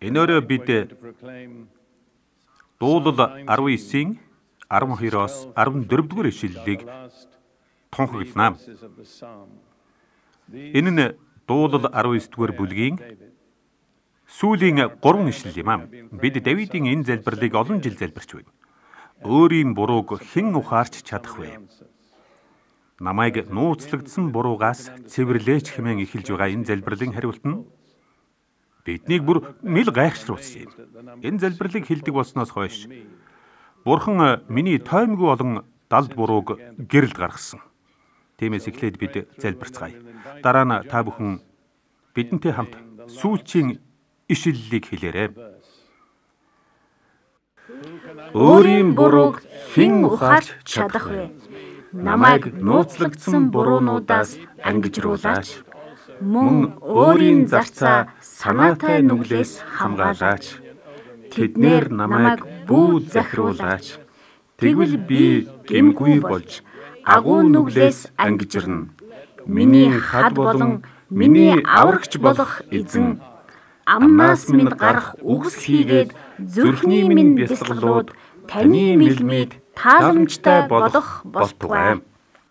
Энэ өрөө бид Дуулал 19-ийн 12-оос 14-р ишлэлийг тунхагланаа. Энэ нь Дуулал 19-р бүлгийн сүүлийн 3 ишлэл юм аа. Бид Давидын энэ залбирлыг олон жил залбирч байна. Өөрийн бурууг хэн ухаарч чадах вэ? Намайг нууцлагдсан буруугаас цэвэрлээч хэмээн эхэлж байгаа энэ залбирлын хариулт нь биднийг бүр мэл гайхшруулсан юм. Энэ залбирлыг хэлдэг болсноос хойш Бурхан миний тоймгүй олон далд бурууг гэрэлд гаргасан. Тиймээс эхлээд бид залбирцгаая. Дараа нь та бүхэн бидэнтэй хамт сүүлчийн ишлэлийг хэлээрэй. Өөрийн бурууг хэн ухаарч чадах вэ? Намайг нууцлагдсан буруунуудаас ангижруулаач. Мөн өөрийн зарцаа санаатай нүглээс хамгаалаач. Тэднэр намайг бүү захируулаач. Тэгвэл би гэмгүй болж агуу нүглээс ангижирна. Миний хад болон миний аврагч болох эзэн амнаас минь гарах үгс хийгээд зүрхний минь бясалгалууд таны мэлмид тааламжтай болох болтугай.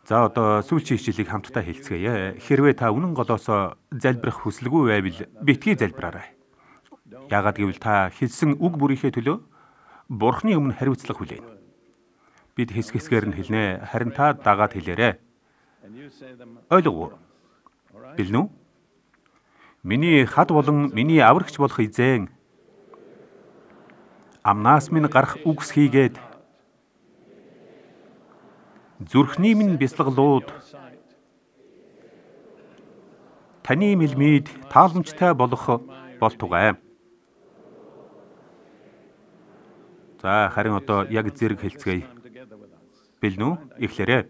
За одоо сүүлчийн ишлэлийг хамтдаа хэлцгээе. Хэрвээ та үнэн голоосоо залбирах хүсэлгүй байвал битгий залбираарай. Яагаад гэвэл та хэлсэн үг бүрийнхээ төлөө Бурхны өмнө хариуцлага хүлээнэ. Бид хэсэг хэсгээр нь хэлнэ, харин та дагаад хэлээрэй. Ойлгов уу? Билнэ үү? Миний хад болон миний аврагч болох эзэн амнаас минь гарах үгс хийгээд зүрхний минь бясалгалууд таны мэлмид тааламжтай болох болтугай. За харин одоо яг зэрэг хэлцгээе. Билнэ үү? Эхлээрэй.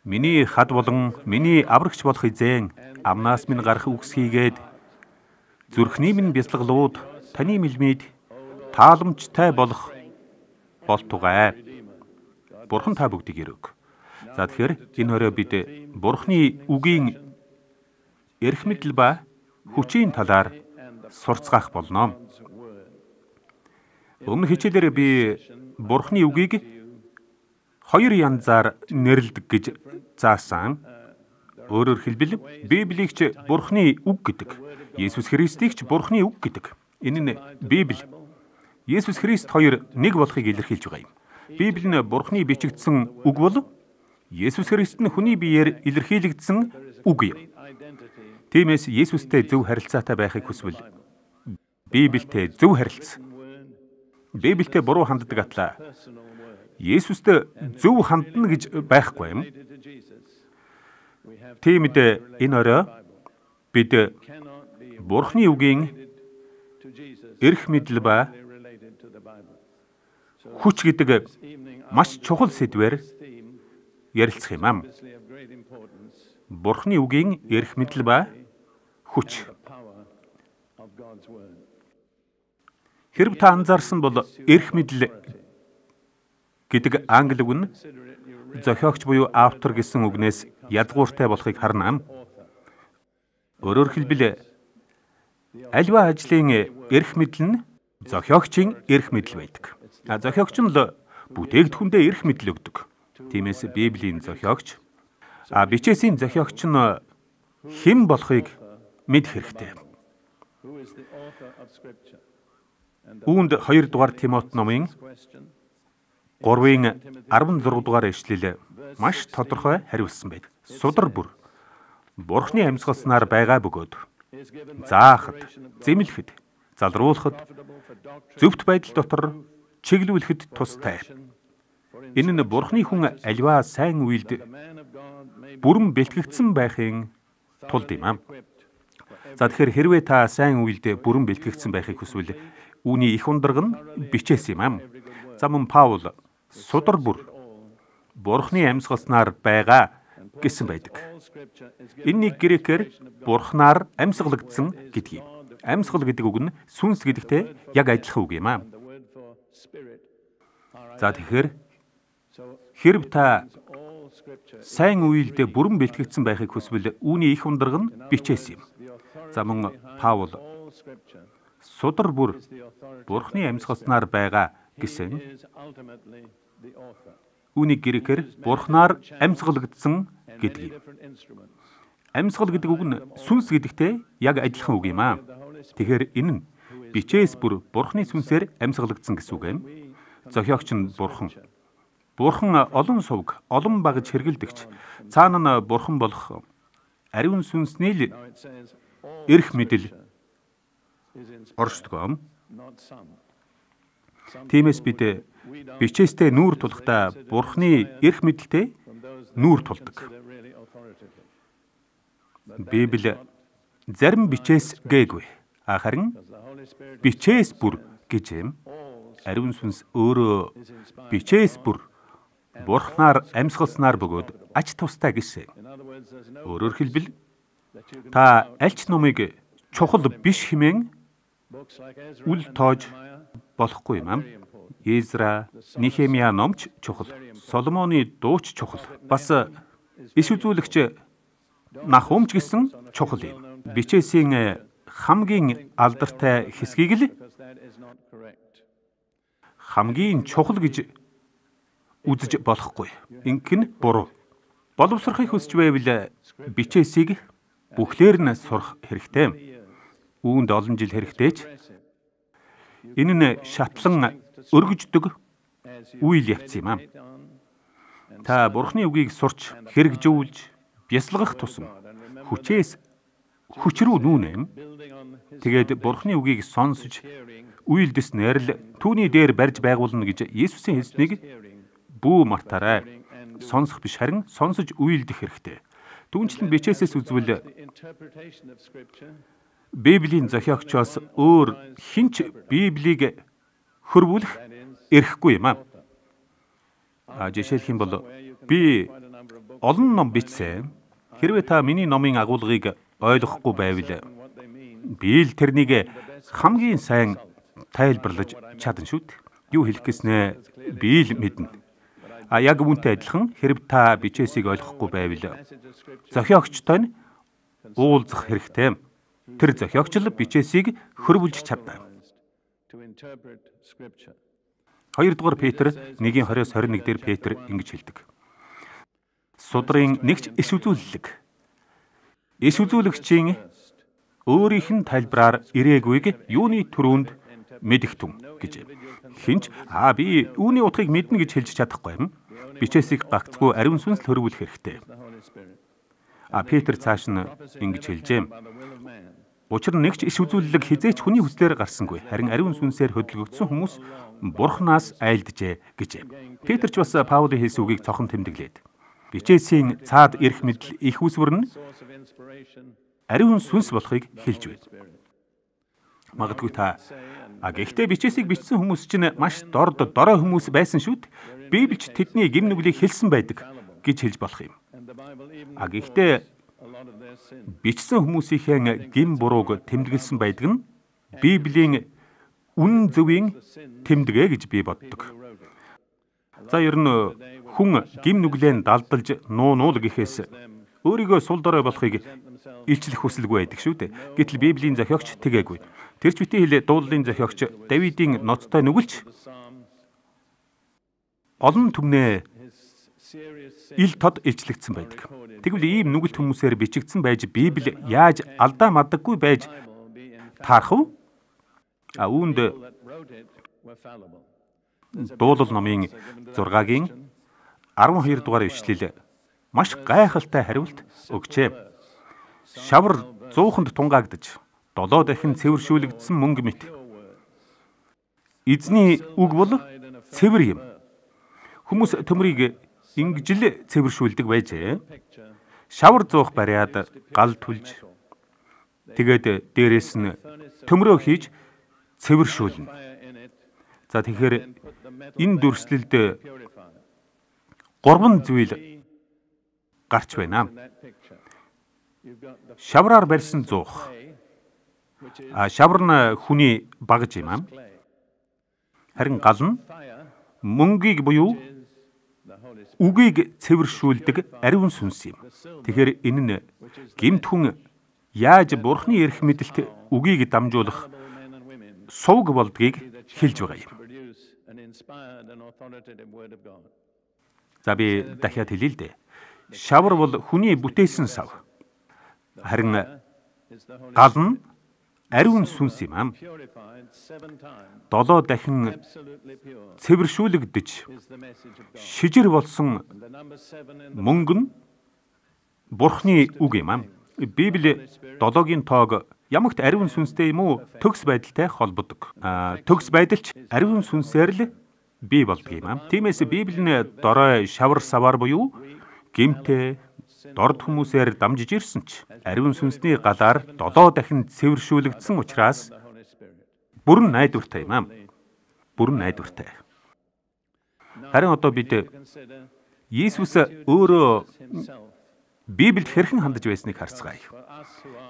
Миний хад болон миний аврагч болох эзэн амнаас минь гарах үгс хийгээд зүрхний минь бясалгалууд таны мэлмид тааламжтай болох болтугай. Бурхан та бүгдийг өрөг. За тэгэхээр энэ өрөө бид Бурхны үгийн эрх мэдэл ба хүчийн талаар сурцгаах болно. Өмнөх хичээлээр би Бурхны үгийг 2 янзаар нэрлэдэг гэж заасан. Өөрөөр хэлбэл Библийг ч Бурхны үг гэдэг, Есүс Христийг ч Бурхны үг гэдэг. Энэ нь Библи. Есүс Христ хоёр нэг болохыг илэрхийлж байгаа юм. Библи нь Бурхны бичигдсэн үг бол Есүс Христ нь хүний биеэр илэрхийлэгдсэн үг юм. Тиймээс Есүстэй зөв харилцаатай байхыг хүсвэл Библиэд зөв харилцаа. Библиэд буруу ханддаг атлаа. Есүстэй зөв хандна гэж байхгүй юм. Тиймд энэ орой бид Бурхны үгийн эрх мэдэл ба хүч гэдэг маш чухал сэдвээр ярилцах юм аа. Бурхны үгийн эрх мэдэл ба хүч. Хэрв та анзаарсан бол эрх мэдэл гэдэг англи үг нь зохиогч буюу автор гэсэн үгнээс язгууртай болохыг харна. Өөрөөр хэлбэл альва ажлын эрх мэдэл нь зохиогчийн эрх мэдэл байдаг. Зохиогч нь л бүтээгдэхүүндээ эрх мэдэл өгдөг. Тиймээс Библийн зохиогч, бичээсийн зохиогч нь хэн болохыг мэдэх хэрэгтэй. Үүнд 2 дугаар Тимот номын 3-ын 16 дугаар ишлэл маш тодорхой хариулсан байдаг. Судар бүр Бурхны амьсгалснаар байгаа бөгөөд заахад, зэмлэхэд, залруулахад, зөвхт байдал дотор чиглүүлэхэд тустай. Энэ нь Бурхны хүн аливаа сайн үйлд бүрэн бэлтгэгдсэн байхын тулд юм. За тэгэхээр хэрвээ та сайн үйлд бүрэн бэлтгэгдсэн байхыг хүсвэл үүний их ундраг нь бичээс юм. За мөн Паул судар бүр Бурхны амьсгалснаар байгаа гэсэн байдаг. Энэнийг грекээр Бурхнаар амьсгалагдсан гэдэг юм. Амьсгал гэдэг үг нь сүнс гэдэгтэй яг адилхан үг юм. За тэгэхээр хэрв та сайн үйлдэ бүрэн бэлтгэгдсэн байхыг хүсвэл үүний их ундраг нь бичээс юм. За мөн Паул Судар бүр Бурхны амьсгалснаар байгаа гэсэн үүнийг грекээр Бурхнаар амьсгалагдсан гэдэг. Амьсгал гэдэг үг нь сүнс гэдэгтэй яг адилхан үг юм аа. Тэгэхээр энэ нь бичээс бүр Бурхны сүнсээр амьсгалагдсан гэсэн үг юм. Зохиогч нь Бурхан. Бурхан олон сувг, олон багж хэргэлдэгч. Цаана нь Бурхан болох ариун сүнсний л эрх мэдэл оршдог. Тиймээс бид бичээстэй нүүр тулахдаа Бурхны эрх мэдэлтэй нүүр тулдаг. Библи зарим бичээс гээгүй. Харин бичээс бүр гэж юм. Ариун сүнс өөрөө бичээс бүр Бурхнаар амьсгалснаар бөгөөд ач тустай гэсэн. Өөрөөр хэлбэл та аль ч номыг чухал биш хэмээн үл тоож болохгүй юм. Езра, Нехемия номч чухал, Соломоны дууч чухал, бас иш үзүүлэгч Нахумч гэсэн чухал юм. Бичээсийн хамгийн алдартай хэсгийг л хамгийн чухал гэж үзэж болохгүй. Ингэх нь буруу. Боловсрохыг хүсч байвал бичээсийг бүхлээр нь сурах хэрэгтэй. Үүнд олон жил хэрэгтэйч. Энэ нь шатлан өргөждөг үйл явц юм. Та Бурхны үгийг сурч, хэрэгжүүлж, бясалгах тусам хүчээс хүч рүү нүүнэм. Тэгээд Бурхны үгийг сонсож, үйлдэснээр л түүний дээр барьж байгуулна гэж Есүсийн хэлснийг бүү мартаарай. Сонсох биш харин сонсож үйлдэх хэрэгтэй. Түүнчлэн бичээсээс үзвэл Библийн зохиогчоос өөр хинч Библийг хөрвүүлэх эрхгүй юм. Жишээлх юм бол би олон ном бичсэн. Хэрвээ та миний номын агуулгыг ойлгохгүй байвал би л тэрнийг хамгийн сайн тайлбарлаж чадна шүү дээ. Юу хэлэх гэснээ би л мэднэ. Яг үүнтэй адилхан хэрв та бичээсийг ойлгохгүй байвал зохиогчтой нь уулзах хэрэгтэй. Тэр зохиогч л бичээсийг хөрвүүлж чадна. 2 дугаар Петр 1:20-21 дээр Петр ингэж хэлдэг. Судрын нэгч иш үзүүлэлэг. Иш үзүүлэгчийн өөрийнх нь тайлбараар ирээгүйг юуны төрөнд мэдэгтэн гэж. Хинч би үүний утгыг мэднэ гэж хэлж чадахгүй юм. Бичээсийг гагцгүй ариун сүнс л хөрвүүлэх хэрэгтэй. Петр цааш нь ингэж хэлжээ. Учир нь нэгч иш үзүүлэлэг хизээч хүний хүслээр гарсангүй. Харин ариун сүнсээр хөдөлгөгдсөн хүмүүс Бурханаас айлджээ гэж. Петр ч бас Паулийн хэлсэн үгийг цохон тэмдэглээд. Бичээсийн цаад эрх мэдэл их үсвэр нь ариун сүнс болохыг хэлж байна. Магадгүй та гэхдээ бичээсийг бичсэн хүмүүс чинь маш дорой хүмүүс байсан шүүд. Библич тэдний гим нүглийг хэлсэн байдаг гэж хэлж болох юм. Гэхдээ бичсэн хүмүүсийн гим бурууг тэмдэглэсэн байдаг нь Библийн үнэн зөвийн тэмдэгэ гэж би боддог. За ер нь хүн гим нүглээ далдалж нуунуул гэхээс өөрийгөө сул дорой болохыг илчлэх хүсэлгүй байдаг шүү дээ. Гэтэл Библийн зохиогч тэгээгүй. Тэр ч битгий хэл дуулалын зохиогч Давидын ноцтой нүгэлч олон түмнээ ил тод илчлэгдсэн байдаг. Тэгвэл ийм нүгэлт хүмүүсээр бичигдсэн байж Библи яаж алдаа мадаггүй байж таарах вэ? Үүнд дуулал номын 6-гийн 12 дугаар ишлэл маш гайхалтай хариулт өгчээ. Шавар 100-нд тунгаагдж 7 дахин цэвэршүүлэгдсэн мөнгө мэт. Эзний үг бол цэвэр юм. Хүмүүс төмрийг ингэж л цэвэршүүлдэг байжээ. Шавар зуух бариад гал түлж тэгээд дээрээс нь төмрөө хийж цэвэршүүлнэ. За тэгэхээр энэ дүрслэлд 3 зүйл гарч байна. Шавраар барьсан зуух. Шавар нь хүний багж юм. Харин гал нь мөнгийг буюу үгийг цэвэршүүлдэг ариун сүнс юм. Тэгэхээр энэ нь гэмт хүн яаж Бурхны эрх мэдэлт үгийг дамжуулах сувг болдгийг хэлж байгаа юм. За би дахиад хэлье л дээ. Шавар бол хүний бүтээсэн сав. Харин гал нь ариун сүнс юм аа. 7 дахин цэвэршүүлэгдэж шижир болсон мөнгө нь Бурхны үг юм аа. Библи 7-гийн тоог ямагт ариун сүнстэй юм уу төгс байдалтай холбодог. Төгс байдалч ариун сүнсээр л бий болдог юм аа. Тиймээс Библи нь дорой шавар савар буюу гэмтээ дорд хүмүүсээр дамжиж ирсэн ч ариун сүнсний галаар 7 дахин цэвэршүүлэгдсэн учраас бүрэн найдвартай юм аа. Бүрэн найдвартай. Харин одоо бид Иесус өөрөө Библиэд хэрхэн хандаж байсныг харцгаая.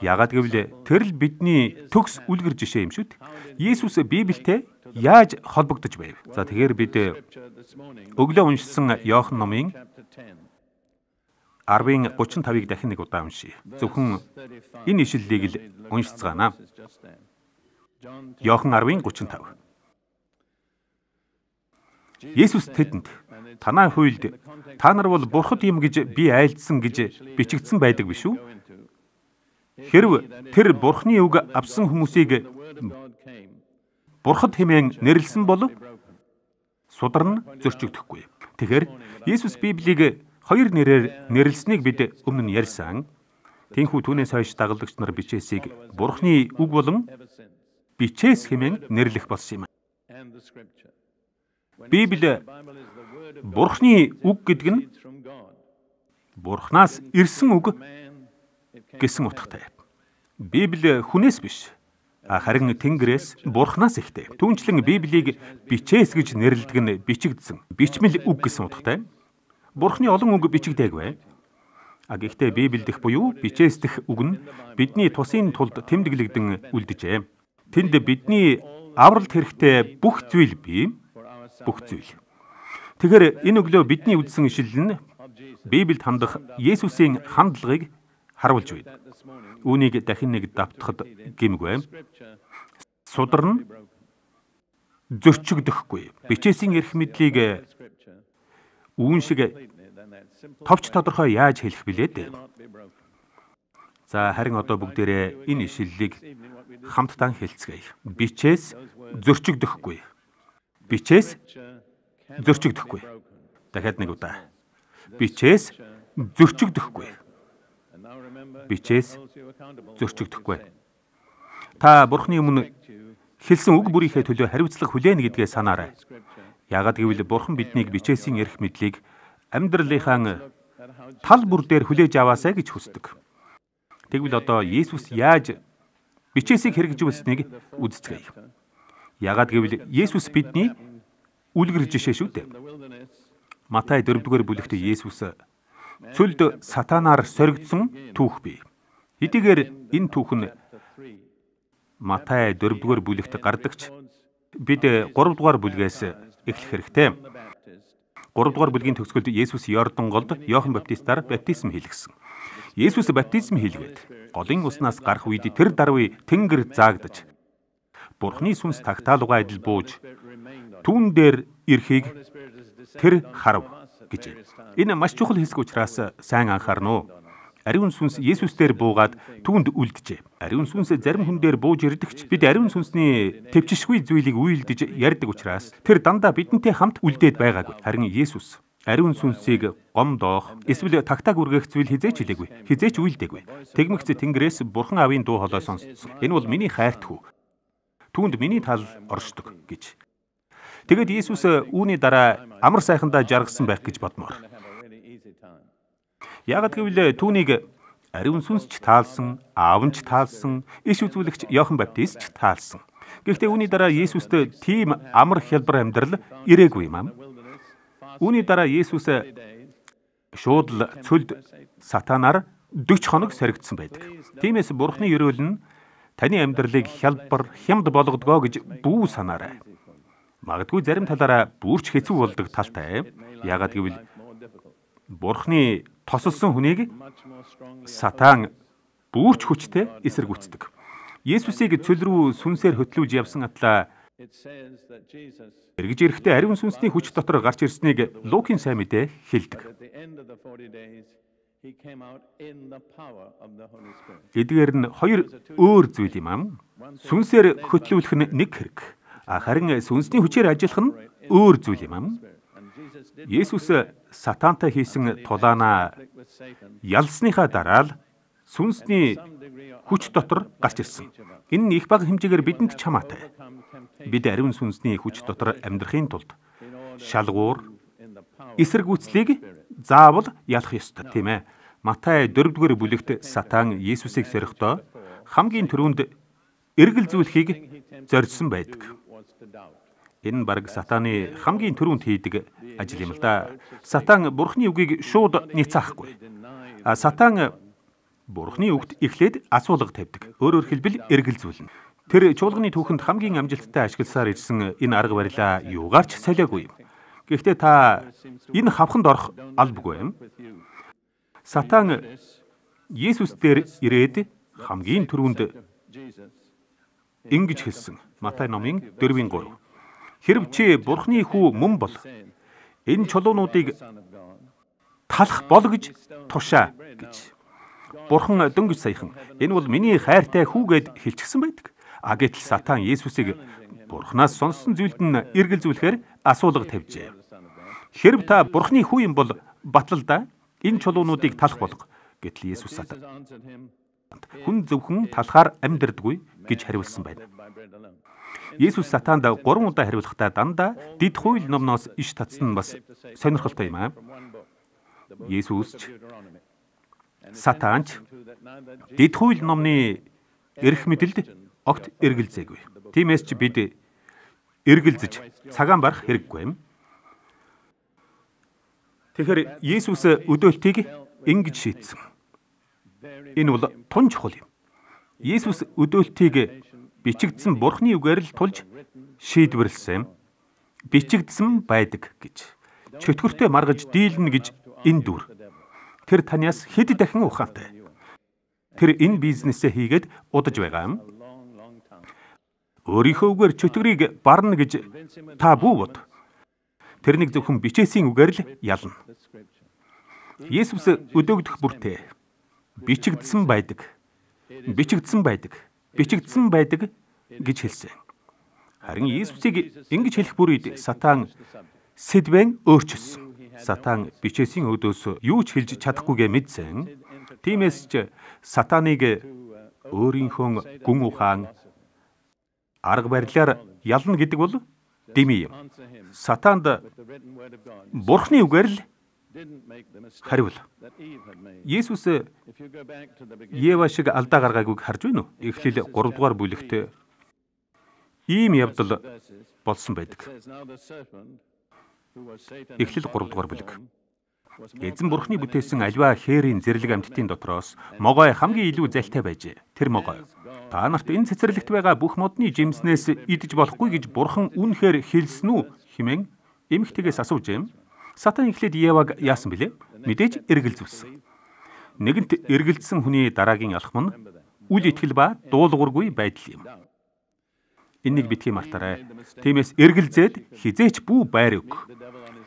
Яагаад гэвэл тэр л бидний төгс үлгэр жишээ юм шүү дээ. Иесус Библиэд яаж холбогдож байв? За тэгэхээр бид өглөө уншсан Иохан номын 10:35-ыг дахин нэг удаа уншийе. Зөвхөн энэ ишлэлийг л уншицгаана. Иохан 10:35. Иесус тэдэнд танай хуйлд та нар бол бурхад юм гэж би айлдсан гэж бичигдсэн байдаг биш үү? Хэрв тэр бурхны үг авсан хүмүүсийг бурхад хэмээн нэрлсэн бол судар нь зөрчигдөхгүй. Тэгэхээр Иесус Библийг 2 нэрээр нэрлсэнийг бид өмнө нь ярьсан. Тэнхүү түүнээс хойш дагалдагч нар бичээсийг бурхны үг болон бичээс хэмээн нэрлэх болсон юм. Библи Бурхны үг гэдэг нь Бурхнаас ирсэн үг гэсэн утгатай. Библи хүнээс биш, харин Тэнгэрээс Бурхнаас ихтэй. Түүнчлэн Библийг бичээс гэж нэрлэдэг нь бичигдсэн, бичмэл үг гэсэн утгатай. Бурхны олон үг бичигдээгүй. Гэхдээ Библи дэх буюу бичээс дэх үг нь бидний тусын тулд тэмдэглэгдэн үлджээ. Тэнд бидний авралт хэрэгтэй бүх зүйл бий. Бүх зүйл. Тэгэхээр энэ өглөө бидний үзсэн ишлэл нь Библиэд хандах Есүсийн хандлагыг харуулж байна. Үүнийг дахин нэг давтахад гэмгүй. Судар нь зөрчигдөхгүй. Бичээсийн эрх мэдлийг үүн шиг товч тодорхой яаж хэлэх билээ дээ. За харин одоо бүгдээрээ энэ ишлэлийг хамтдаа хэлцгээе. Бичээс зөрчигдөхгүй. Бичээс зөрчигдөхгүй. Дахиад нэг удаа. Бичээс зөрчигдөхгүй. Бичээс зөрчигдөхгүй. Та Бурхны өмнө хэлсэн үг бүрийнхээ төлөө хариуцлага хүлээнэ гэдгээ санаарай. Яагаад гэвэл Бурхан биднийг бичээсийн эрх мэдлийг амьдралынхаа тал бүр дээр хүлээж аваасай гэж хүсдэг. Тэгвэл одоо Иесус яаж бичээсийг хэрэгжүүлсэнийг үздэцгээе. Яагаад гэвэл Иесус бидний үлгэр жишээ шүү дээ. Матай 4-р бүлэгт Иесус цөлд сатанаар соригдсон түүх бий. Хэдийгээр энэ түүх нь Матай 4-р бүлэгт гардагч бид 3-р бүлгээс эхлэх хэрэгтэй. 3-р бүлгийн төгсгөлд Иесус Йордан голд Иохан Баптистаар баптизм хийлгэсэн. Иесус баптизм хийлгээд голын уснаас гарах үед тэр даруй тэнгэр заагдаж Бурхны сүнс тагтаалуугаа адил бууж түүн дээр ирэхийг тэр харав гэж. Энэ маш чухал хэсэг учраас сайн анхаарна уу. Ариун сүнс Иесус дээр буугаад түүнд үлджээ. Ариун сүнс зарим хүн дээр бууж ирдэгч бид ариун сүнсний төвчшгүй зүйлийг үйлдэж ярьдаг учраас тэр дандаа бидэнтэй хамт үлдээд байгаагүй. Харин Иесус ариун сүнсийг гомдоох эсвэл тагтааг үргэх зүйл хизээч хэлээгүй. Хизээч үйлдээгүй. Тэгмэгц Тэнгэрээс Бурхан Аавын дуу хоолой сонсцсон. Энэ бол миний хайрт хүү. Түүнд миний тал оршдог гэж. Тэгэд Иесус үүний дараа амар сайхандаа жаргасан байх гэж бодмоор. Яагад гэвэл түүнийг ариун сүнс ч таалсан, аав нь ч таалсан, иш үзүүлэгч Иохан Баптист ч таалсан. Гэхдээ үүний дараа Иесуст тийм амар хялбар амьдрал ирээгүй юм. Үүний дараа Иесус шууд л цөлд сатанаар 40 хоног соригдсон байдаг. Тиймээс Бурхны ерөөл нь таны амьдралыг хялбар, хямд болгодгоо гэж бүү санаарай. Магадгүй зарим талаараа бүрч хэцүү болдог талтай. Яагаад гэвэл Бурхны тосолсон хүнийг сатан бүрч хүчтэй эсэргүүцдэг. Есүсийг цөл рүү сүнсээр хөтлүүлж явсан атлаа эргэж ирэхдээ ариун сүнсний хүч дотор гарч ирснийг Лукийн сайн мэдээ хэлдэг. Эдгээр нь хоёр өөр зүйл юм аа. Сүнсээр хөтлүүлэх нь нэг хэрэг. Харин сүнсний хүчээр ажиллах нь өөр зүйл юм аа. Есүс сатантай хийсэн тулаанаа ялсныхаа дараа л сүнсний хүч дотор гарч ирсэн. Энэ нь их бага хэмжээгээр бидэнд ч хамаатай. Бид ариун сүнсний хүч дотор амьдрахын тулд шалгуур, эсэргүүцлийг заавал ялах ёстой, тийм ээ. Матай 4-р бүлэгт Сатан Есүсийг сорихдоо хамгийн түрүүнд эргэлзүүлэхийг зорьсон байдаг. Энэ баг Сатаны хамгийн түрүүнд хийдэг ажил юм л да. Сатан Бурхны үгийг шууд няцаахгүй. Сатан Бурхны үгт эхлээд асуулга тавьдаг. Өөрөөр хэлбэл эргэлзүүлнэ. Тэр чуулганы түүхэнд хамгийн амжилттай ашигласаар ирсэн энэ арга барилаа юугаарч солиогүй юм. Гэхдээ та энэ хавханд орох албагүй юм. Сатан Есүс дээр ирээд хамгийн түрүүнд ингэж хэлсэн. Матай номын 4-3. Хэрв чи Бурхны хүү мөн бол энэ чулуунуудыг талах бол гэж тушаа гэж. Бурхан дөнгөж саяхан энэ бол миний хайртай хүүгээд хэлчихсэн байдаг. Гэтэл Сатан Есүсийг Бурханаас сонссон зүйлд нь эргэлзүүлэхээр асуулга тавьжээ. Хэрв та Бурхны хүү юм бол батлал да энэ чулуунуудыг талах болго. Гэтэл Есүс Сатан хүн зөвхөн талахаар амьдардаггүй гэж хариулсан байна. Есүс Сатанд 3 удаа хариулахдаа дандаа дид хууль номноос иш татсан нь бас сонирхолтой юм аа. Есүс ч Сатанч дид хууль номны эрх мэдэлд огт эргэлзээгүй. Тиймээс ч бид эргэлзэж цагаан барах хэрэггүй юм. Тэгэхээр Есүс өдөөлтийг ингэж шийдсэн. Энэ бол тун чухал юм. Есүс өдөөлтийг бичигдсэн Бурхны үгээр л тулж шийдвэрлсэн. Бичигдсэн байдаг гэж. Чөтгөртөө маргаж дийлнэ гэж энэ дүр. Тэр танаас хэд дахин ухаантай. Тэр энэ бизнесээ хийгээд удаж байгаа юм. Өөрийнхөө үгээр чөтгөрийг барна гэж та бүү бод. Тэрнийг зөвхөн бичээсийн үгээр л ялна. Есүс өдөөгдөх бүртээ бичигдсэн байдаг. Бичигдсэн байдаг. Бичигдсэн байдаг гэж хэлсэн. Харин Есүсийг ингэж хэлэх бүр үед Сатан сэдвэн өөрчилсөн. Сатан бичээсийн өдөөс юу ч хэлж чадахгүйгээ мэдсэн. Тиймээс ч Сатаныг өөрийнхөө гүн ухаан арга барилаар ялна гэдэг бол дэмий юм. Сатанд Бурхны үгээр л хариул. Есүс Ева шиг алдаа гаргаагүйг харж байна уу? Эхлэл 3-р бүлэгт ийм явдал болсон байдаг. Эхлэл 3-р бүлэг. Эзэн Бурхны бүтээсэн аливаа хээрийн зэрлэг амьтдын дотроос могой хамгийн илүү залтай байжээ. Тэр могой. Та нарт энэ цэцэрлэгт байгаа бүх модны жимснээс идэж болохгүй гэж Бурхан үнэхээр хэлсэн үү хэмээн эмэгтэйгээс асууж юм. Сатан эхлээд Еваг яасан бilé? Мэдээж эргэлзүүлсэн. Нэгэнт эргэлзсэн хүний дараагийн алхам нь үл итгэл ба дуулуургүй байдал юм. Энийг битгий мартаарай. Тиймээс эргэлзээд хизээч бүү байр өг.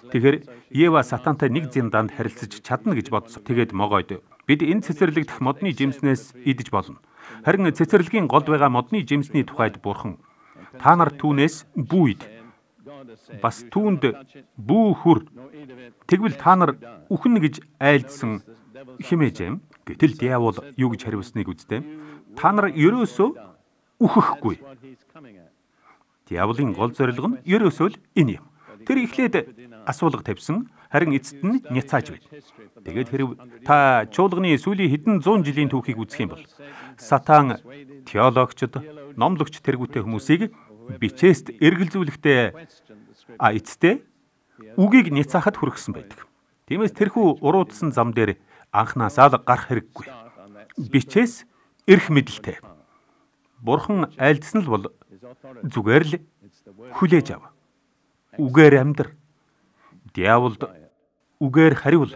Тэгэхээр Ева Сатантай нэг зэмданд харилцаж чадна гэж бодсон. Тэгээд могойд бид энэ цэцэрлэгдэх модны жимснээс идэж болно. Харин цэцэрлэгийн голд байгаа модны жимсний тухайд Бурхан та нар түүнээс бүү ид. Бас түүнд бүү хүр. Тэгвэл та нар үхэн гэж айлдсан хэмээж юм. Гэтэл диавол юу гэж хариулсныг үзтээ. Та нар ерөөсөө үхэхгүй. Диаволын гол зорилго нь ерөөсөө л энэ юм. Тэр эхлээд асуулга тавьсан, харин эцэст нь няцааж байна. Тэгээд хэрв та чуулганы сүүлийн хэдэн зуун жилийн түүхийг үзэх юм бол Сатан теологчид, номлогч тэргүүтэй хүмүүсийг бичээст эргэлзүүлэхдээ эцэстээ үгийг няцаахад хүргэсэн байдаг. Тиймээс тэрхүү уруудсан зам дээр анхнаасаа л гарах хэрэггүй. Бичээс эрх мэдэлтэй. Бурхан айлдсан л бол зүгээр л хүлээж ав. Үгээр амьдр. Диаволд үгээр хариул.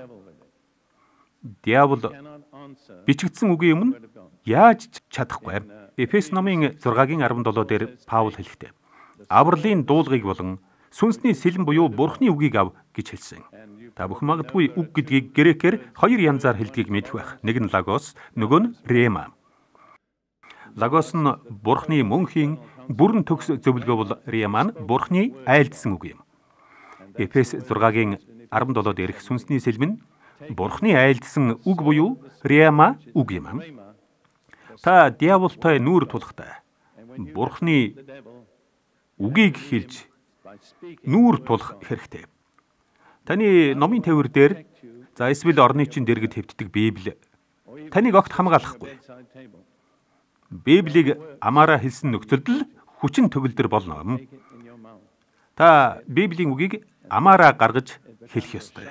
Диавол бичигдсэн үгийн өмнө яаж чадахгүй юм. Эфес номын 6-гийн 17 дээр Паул хэлэхдээ авралын дуулгыг болон сүнсний сэлэн буюу Бурхны үгийг ав гэж хэлсэн. Та бүхэн магадгүй үг гэдгийг грекээр хоёр янзаар хэлдгийг мэдэх байх. Нэг нь логос, нөгөө нь рема. Логос нь Бурхны мөнхийн бүрэн төгс зөвлөгөө бол рема нь Бурхны айлдсан үг юм. Эфес 6-гийн 17 дээрх сүнсний сэлэм нь Бурхны айлдсан үг буюу рема үг юм. Та диаволтой нүүр тулахдаа Бурхны үгийг хэлж нүүр тулах хэрэгтэй. Таны номын тээвэр дээр эсвэл орны чин дэргэд хэвтдэг Библи таныг огт хамгаалахгүй. Библийг амаараа хэлсэн нөхцөлд л хүчин төгөлдөр болно. Та Библийн үгийг амаараа гаргаж хэлэх ёстой.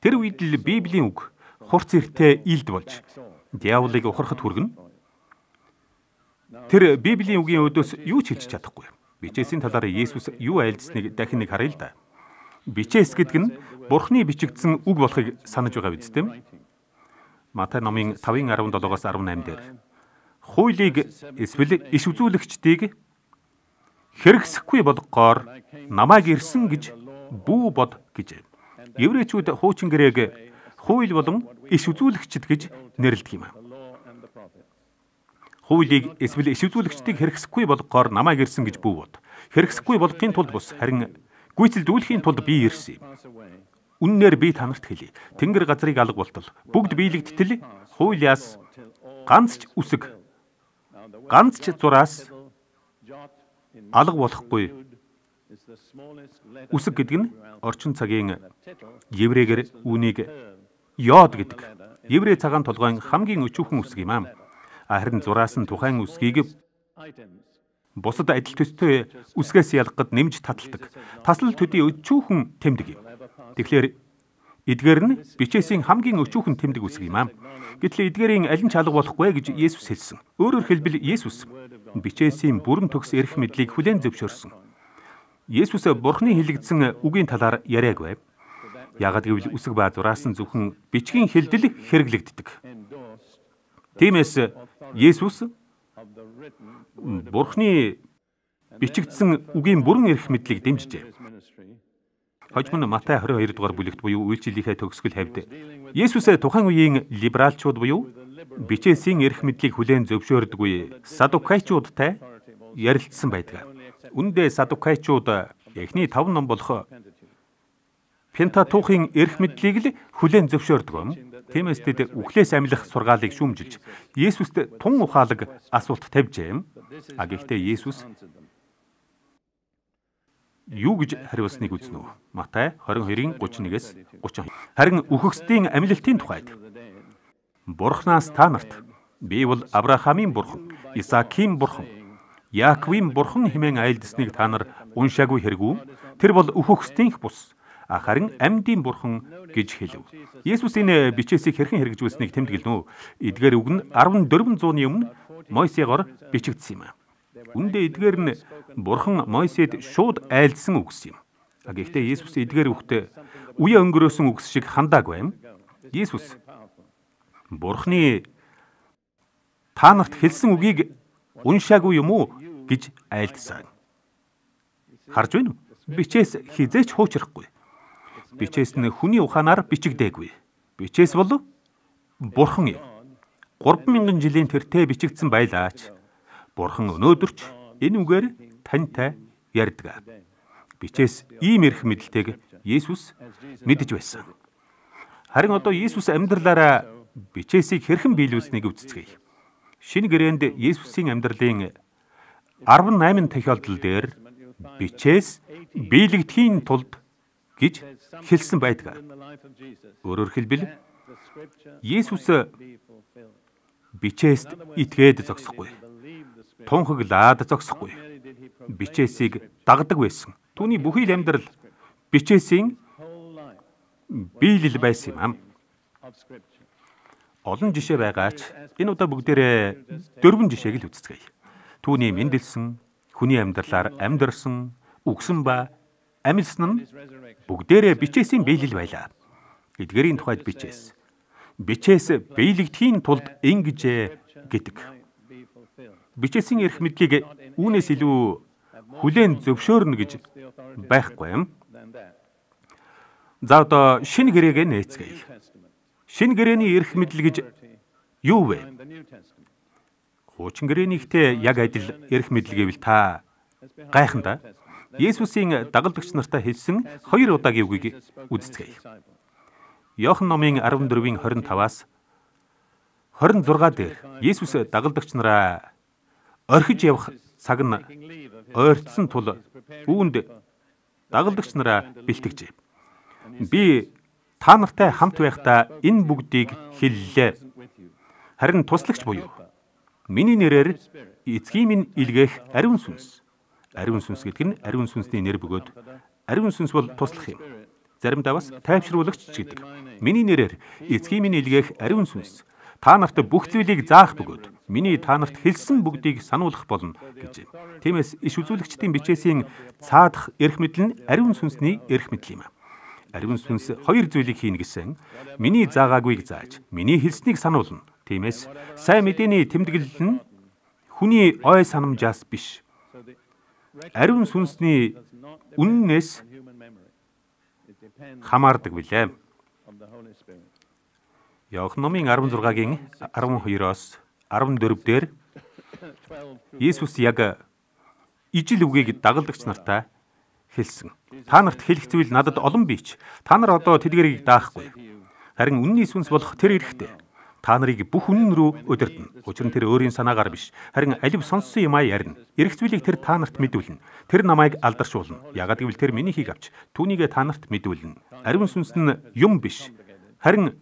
Тэр үед л Библийн үг хурц иртэй илд болж диаволыг ухрахад хүргэнэ. Тэр Библийн үгийн өдөөс юу ч хэлж чадахгүй. Бичээсийн талаар Есүс юу айлдсныг дахин нэг харъя л да. Бичээс гэдэг нь Бурхны бичигдсэн үг болохыг санаж байгаа биз дээ. Матай номын 5:17-аас 18 дээр хуулийг эсвэл иш үзүүлэгчдийг хэрэгсэхгүй болгохоор намайг ирсэн гэж бүү бод гэж. Еврейчүүд хуучин гэрээг хууль болон иш үзүүлэгчд гэж нэрлэдэг юм. Хуулийг эсвэл иш үзүүлэгчдийг хэрэгсэхгүй болгохоор намайг ирсэн гэж бүү бод. Хэрэгсэхгүй болгохын тулд бус харин гүйцэлдүүлэхийн тулд би ирсэн юм. Үннээр би танарт хэлье. Тэнгэр газрыг алга болтол бүгд биелэгдтэл хуулиас ганц ч үсэг, ганц ч зураас алга болохгүй. Үсэг гэдэг нь орчин цагийн еврейгээр үүнийг йод гэдэг. Еврей цагаан толгойн хамгийн өчүүхэн үсэг юм. Харин зураас нь тухайн үсгийг бусад адил төстэй үсгээс ялгахад нэмж таталдаг. Таслал төдий өчүүхэн тэмдэг юм. Тэгэхээр эдгээр нь бичээсийн хамгийн өчүүхэн тэмдэг үсэг юм. Гэтэл эдгээрийн аль нь ч алга болохгүй гэж Есүс хэлсэн. Өөрөөр хэлбэл Есүс бичээсийн бүрэн төгс эрх мэдлийг хүлээн зөвшөөрсөн. Есүс Бурхны хэлэгдсэн үгийн талаар яриаггүй. Яагад гэвэл үсэг ба зураас нь зөвхөн бичгийн хэлдэл хэрэглэгддэг. Тиймээс Есүс Бурхны бичигдсэн үгийн бүрэн эрх мэдлийг дэмжижээ. Хожим нь Матай 22 дугаар бүлэгт буюу үйлчлэлийнхээ төгсгөл хавьд Есүс тухайн үеийн либералчууд буюу бичээсийн эрх мэдлийг хүлээн зөвшөөрдөггүй садукайчуудтай ярилцсан байдаг. Үндэ садукайчууд эхний 5 ном болох Пентатухын эрх мэдлийг л хүлээн зөвшөөрдөг. Тиймээс тэд үхлээс амилах сургаалыг шүүмжилж Есүст тун ухаалаг асуулт тавьжээ. Гэхдээ Есүс юу гэж хариулсныг үзнэ үү? Матай 22:31-ээс 30. Харин үхэгсдийн амилалтын тухайд Бурханаас та нарт би бол Авраамийн Бурхан, Исаакийн Бурхан, Яаковын Бурхан хэмээн айлдсныг та нар уншаагүй хэрэгүү? Тэр бол үхэгсдийнх бус, харин амьдын Бурхан гэж хэлв. Есүс энэ бичээсийг хэрхэн хэрэгжүүлснийг тэмдэглэнэ. Эдгээр үг нь 1400-ны өмнө Мойсегоор бичигдсэн юм. Үндэ эдгээр нь Бурхан Мойсед шууд айлдсан үгс юм. Гэхдээ Есүс эдгээр үгт үе өнгөрөөсөн үгс шиг хандаагүй юм. Есүс Бурханы та нарт хэлсэн үгийг уншаагүй юм уу гэж айлдсан. Харж байна уу? Бичээс хизээч хуучрахгүй. Бичээс нь хүний ухаанаар бичигдээгүй. Бичээс бол Бурхан юм. 3000 жилийн тэртээ бичигдсэн байлаач Бурхан өнөөдөр ч энэ үгээр тантай ярьдаг. Бичээс ийм эрх мэдэлтэйг Есүс мэдэж байсан. Харин одоо Есүс амьдралаараа бичээсийг хэрхэн биелүүлснийг үзцгээе. Шинэ гэрээнд Есүсийн амьдралын 18 тохиолдол дээр бичээс биелэгдэхийн тулд гэж хэлсэн байдаг. Өөрөөр хэлбэл Есүс бичээст итгээд зогсохгүй. Тунхаглаад зогсохгүй. Бичээсийг дагдаг байсан. Түүний бүхий л амьдрал бичээсийн биелэл байсан юм. Олон жишээ байгаач энэ удаа бүгдээрээ 4 жишээг л үзцгээе. Түүний мэндэлсэн, хүний амьдралаар амьдарсан, үгсэн ба амьдсан нь бүгдээрээ бичээсийн биелэл байлаа. Эдгээрийн тухайд бичээс биелэгдэхийн тулд ингэж гэдэг. Бичээсийн эрх мэдлийг үүнээс илүү хүлээн зөвшөөрнө гэж байхгүй юм. За одоо шинэ гэрээг нээцгээе. Шинэ гэрээний эрх мэдэл гэж юу вэ? Хуучин гэрээнийхтэй яг адил эрх мэдэл гэвэл та гайхандаа Есүсийн дагалдагч нартай хэлсэн 2 удаагийн үгийг үздэцгээе. Иохан номын 14-ийн 25-аас 26 дээр Есүс дагалдагч нараа орхиж явах цаг нь ойртсон тул үүнд дагалдагч нараа бэлтгэжээ. Би та нартай хамт байхдаа энэ бүгдийг хэллээ. Харин туслагч буюу миний нэрээр эцгийн минь илгээх ариун сүнс. Ариун сүнс гэдэг нь ариун сүнсний нэр бөгөөд ариун сүнс бол туслах юм. Заримдаа бас тайвшруулагч ч гэдэг. Миний нэрээр эцгийн минь илгээх ариун сүнс та нарт бүх зүйлийг заах бөгөөд миний та нарт хэлсэн бүгдийг сануулгах болно гэж. Тиймээс иш үзүүлэгчдийн бичээсийн цаадах эрх мэдэл нь ариун сүнсний эрх мэдэл юм. Ариун сүнс 2 зүйлийг хийнэ гэсэн миний заагаагүйг зааж, миний хэлснийг сануулна. Тиймээс сайн мэдээний тэмдэглэл нь хүний ой санамжаас биш. Ариун сүнсний үннээс хамаардаг билээ. Иохан номын 16-гийн 12-оос 14 дээр Есүс яг ижил үгийг дагалдагч нартай хэлсэн. Та нарт хэлэх зүйл надад олон бийч. Та нар одоо тэдгэрийг даахгүй. Харин үнний сүнс болох тэр эрэхтэй. Та нарыг бүх үнэн рүү удирдна. Учир нь тэр өөрийн санаагаар биш. Харин алив сонссон юмаа ярина. Эрх зүйлийг тэр та нарт мэдүүлнэ. Тэр намайг алдаршуулна. Яагад гэвэл тэр минийхийг авч түүнийгээ та нарт мэдүүлнэ. Ариун сүнс нь юм биш. Харин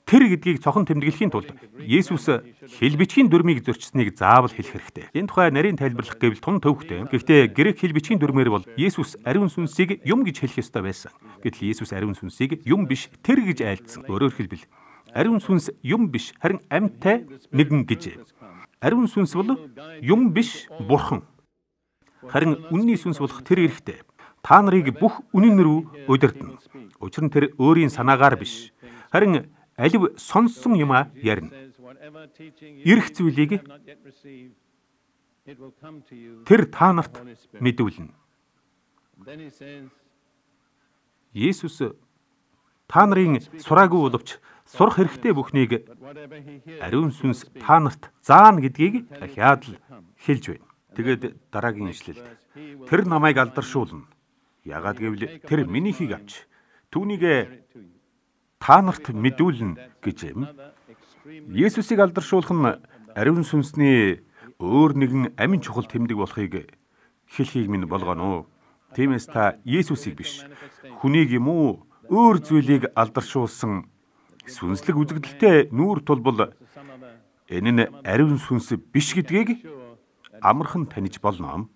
тэр гэдгийг цохон тэмдэглэхийн тулд Есүс хэл бичгийн дүрмийг зөрчсөнийг заавал хэлэх хэрэгтэй. Энэ тухай нарийн тайлбарлах гэвэл тун төвхтэй. Гэхдээ грек хэл бичгийн дүрмээр бол Есүс ариун сүнсийг юм гэж хэлэх ёстой байсан. Гэтэл Есүс ариун сүнсийг юм биш тэр гэж айлдсан. Өөрөөр хэлбэл ариун сүнс юм биш харин амьтай нэгэн гэж. Ариун сүнс бол юм биш бурхан. Харин үнний сүнс болох тэр эрэхтэй. Та нарыг бүх үнэн рүү удирдна. Учир нь тэр өөрийн санаагаар биш. Харин алив сонссон юмаа ярина. Ирэх зүйлийг тэр та нарт мэдүүлнэ. Есүс та нарын сураагүй боловч сурах хэрэгтэй бүхнийг ариун сүнс та нарт заана гэдгийг дахиад л хэлж байна. Тэгээд дараагийн ишлэлд тэр намайг алдаршуулна. Яагаад гэвэл тэр минийхийг авч түүнийг та нарт мэдүүлнэ гэж юм. Есүсийг алдаршуулах нь ариун сүнсний өөр нэгэн амин чухал тэмдэг болохыг хэлхийг минь болгоно. Тиймээс та Есүсийг биш, хүнийг юм уу өөр зүйлийг алдаршуулсан сүнслэг үзэгдэлтэй нүүр тулбал энэ нь ариун сүнс биш гэдгийг амархан таних болно.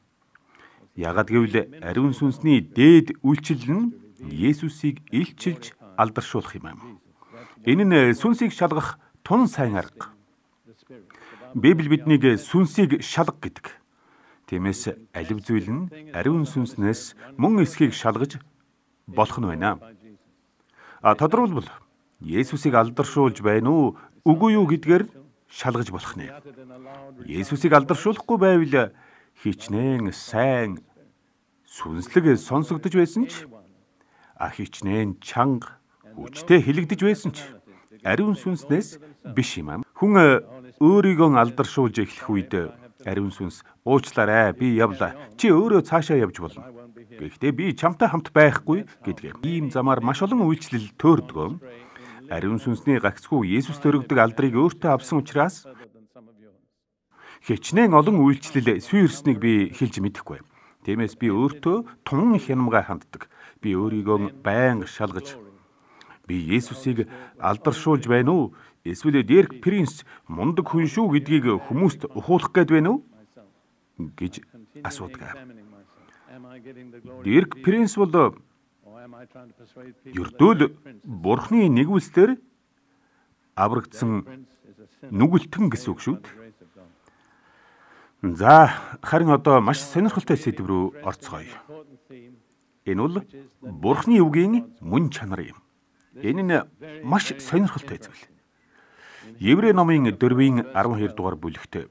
Яагад гэвэл ариун сүнсний дээд үйлчлэл нь Есүсийг илчилж алдаршуулах юм. Энэ нь сүнсийг шалгах тун сайн арга. Библи биднийг сүнсийг шалга гэдэг. Тиймээс алив зүйл нь ариун сүнснээс мөн эсхийг шалгаж болох нь байна. Тодорхойлбол Есүсийг алдаршуулж байна уу, үгүй юу гэдгээр шалгаж болох нэ. Есүсийг алдаршуулахгүй байвал хичнээн сайн сүнслэг сонсогдож байсан ч хичнээн чанга хүчтэй хэлэгдэж байсан ч ариун сүнснээс биш юм. Хүн өөрийгөө алдаршуулж эхлэх үед ариун сүнс уучлаарай, би явлаа. Чи өөрөө цаашаа явж болно. Гэхдээ би чамтай хамт байхгүй гэдгээ. Ийм замаар маш олон үйлчлэл төөрдөг. Ариун сүнсний гагцхүү Есүс төрөгдөг алдрыг өөртөө авсан учраас хичнээн олон үйлчлэл сүйрснийг би хэлж мэдэхгүй. Тиймээс би өөртөө тун хянамгай ханддаг. Би өөрийгөө байнга шалгаж би Есүсийг алдаршуулж байна уу? Эсвэл Дерк Принц мундаг хүн шүү гэдгийг хүмүүст ухуулах гээд байна уу? гэж асуудаг. Дерк Принц бол ердөөл Бурхны нэгүүлсээр аврагдсан нүгэлтэн гэсэн үг шүү дээ. За, харин одоо маш сонирхолтой сэдв рүү орцгоё. Энэ бол Бурхны үгийн мөн чанар юм. Энэ нь маш сонирхолтой зүйл. Еврей номын 4-ийн 12 дугаар бүлэгт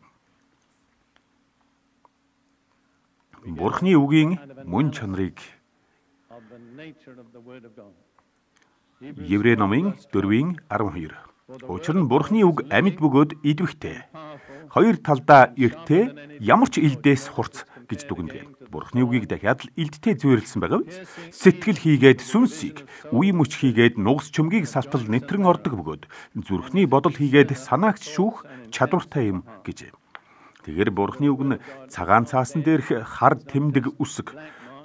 Бурхны үгийн мөн чанарыг Еврей номын 4:12. Учир нь Бурхны үг амьд бөгөөд идвэхтэй. Хоёр талдаа эртээ ямар ч илдээс хурц гэж дүгнэв. Бурхны үгийг дахиад л илдтэй зүйрлсэн байгаа биз? Сэтгэл хийгээд сүнсийг, үе мөч хийгээд нугас чөмгийг салтал нэтрэн ордог бөгөөд зүрхний бодол хийгээд санаагч шүүх чадвартай юм гэж. Тэгэр Бурхны үг нь цагаан цаасан дээрх хар тэмдэг үсэг,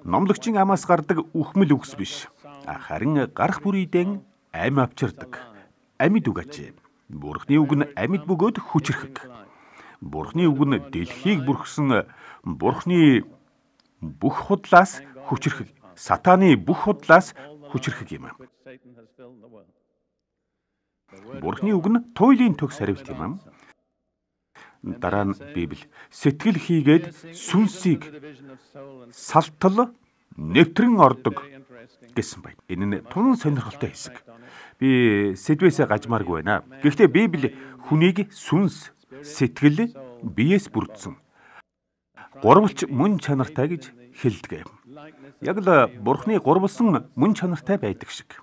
номлогчийн амаас гардаг үхмэл үгс биш. Харин гарах бүрийдэн ам авчирдаг. Амьд үг ачээ. Бурхны үг нь амьд бөгөөд хүчрхэг. Бурхны үг нь дэлхийг бүрхсэн Бурхны бүх худлаас хүчрхэг. Сатаны бүх худлаас хүчрхэг юм. Бурхны үг нь туйлын төгс хариулт юм. Дараа нь Библи сэтгэл хийгээд сүнсийг салтал нэвтрэн ордог гэсэн байна. Энэ нь тун сонирхолтой хэсэг. Би сэдвээсээ гажмааргүй байна. Гэхдээ Библи хүнийг сүнс, сэтгэл, биеэс бүрдсэн гурвалж мөн чанартай гэж хэлдэг. Яг л Бурхны гурвалсан мөн чанартай байдаг шиг.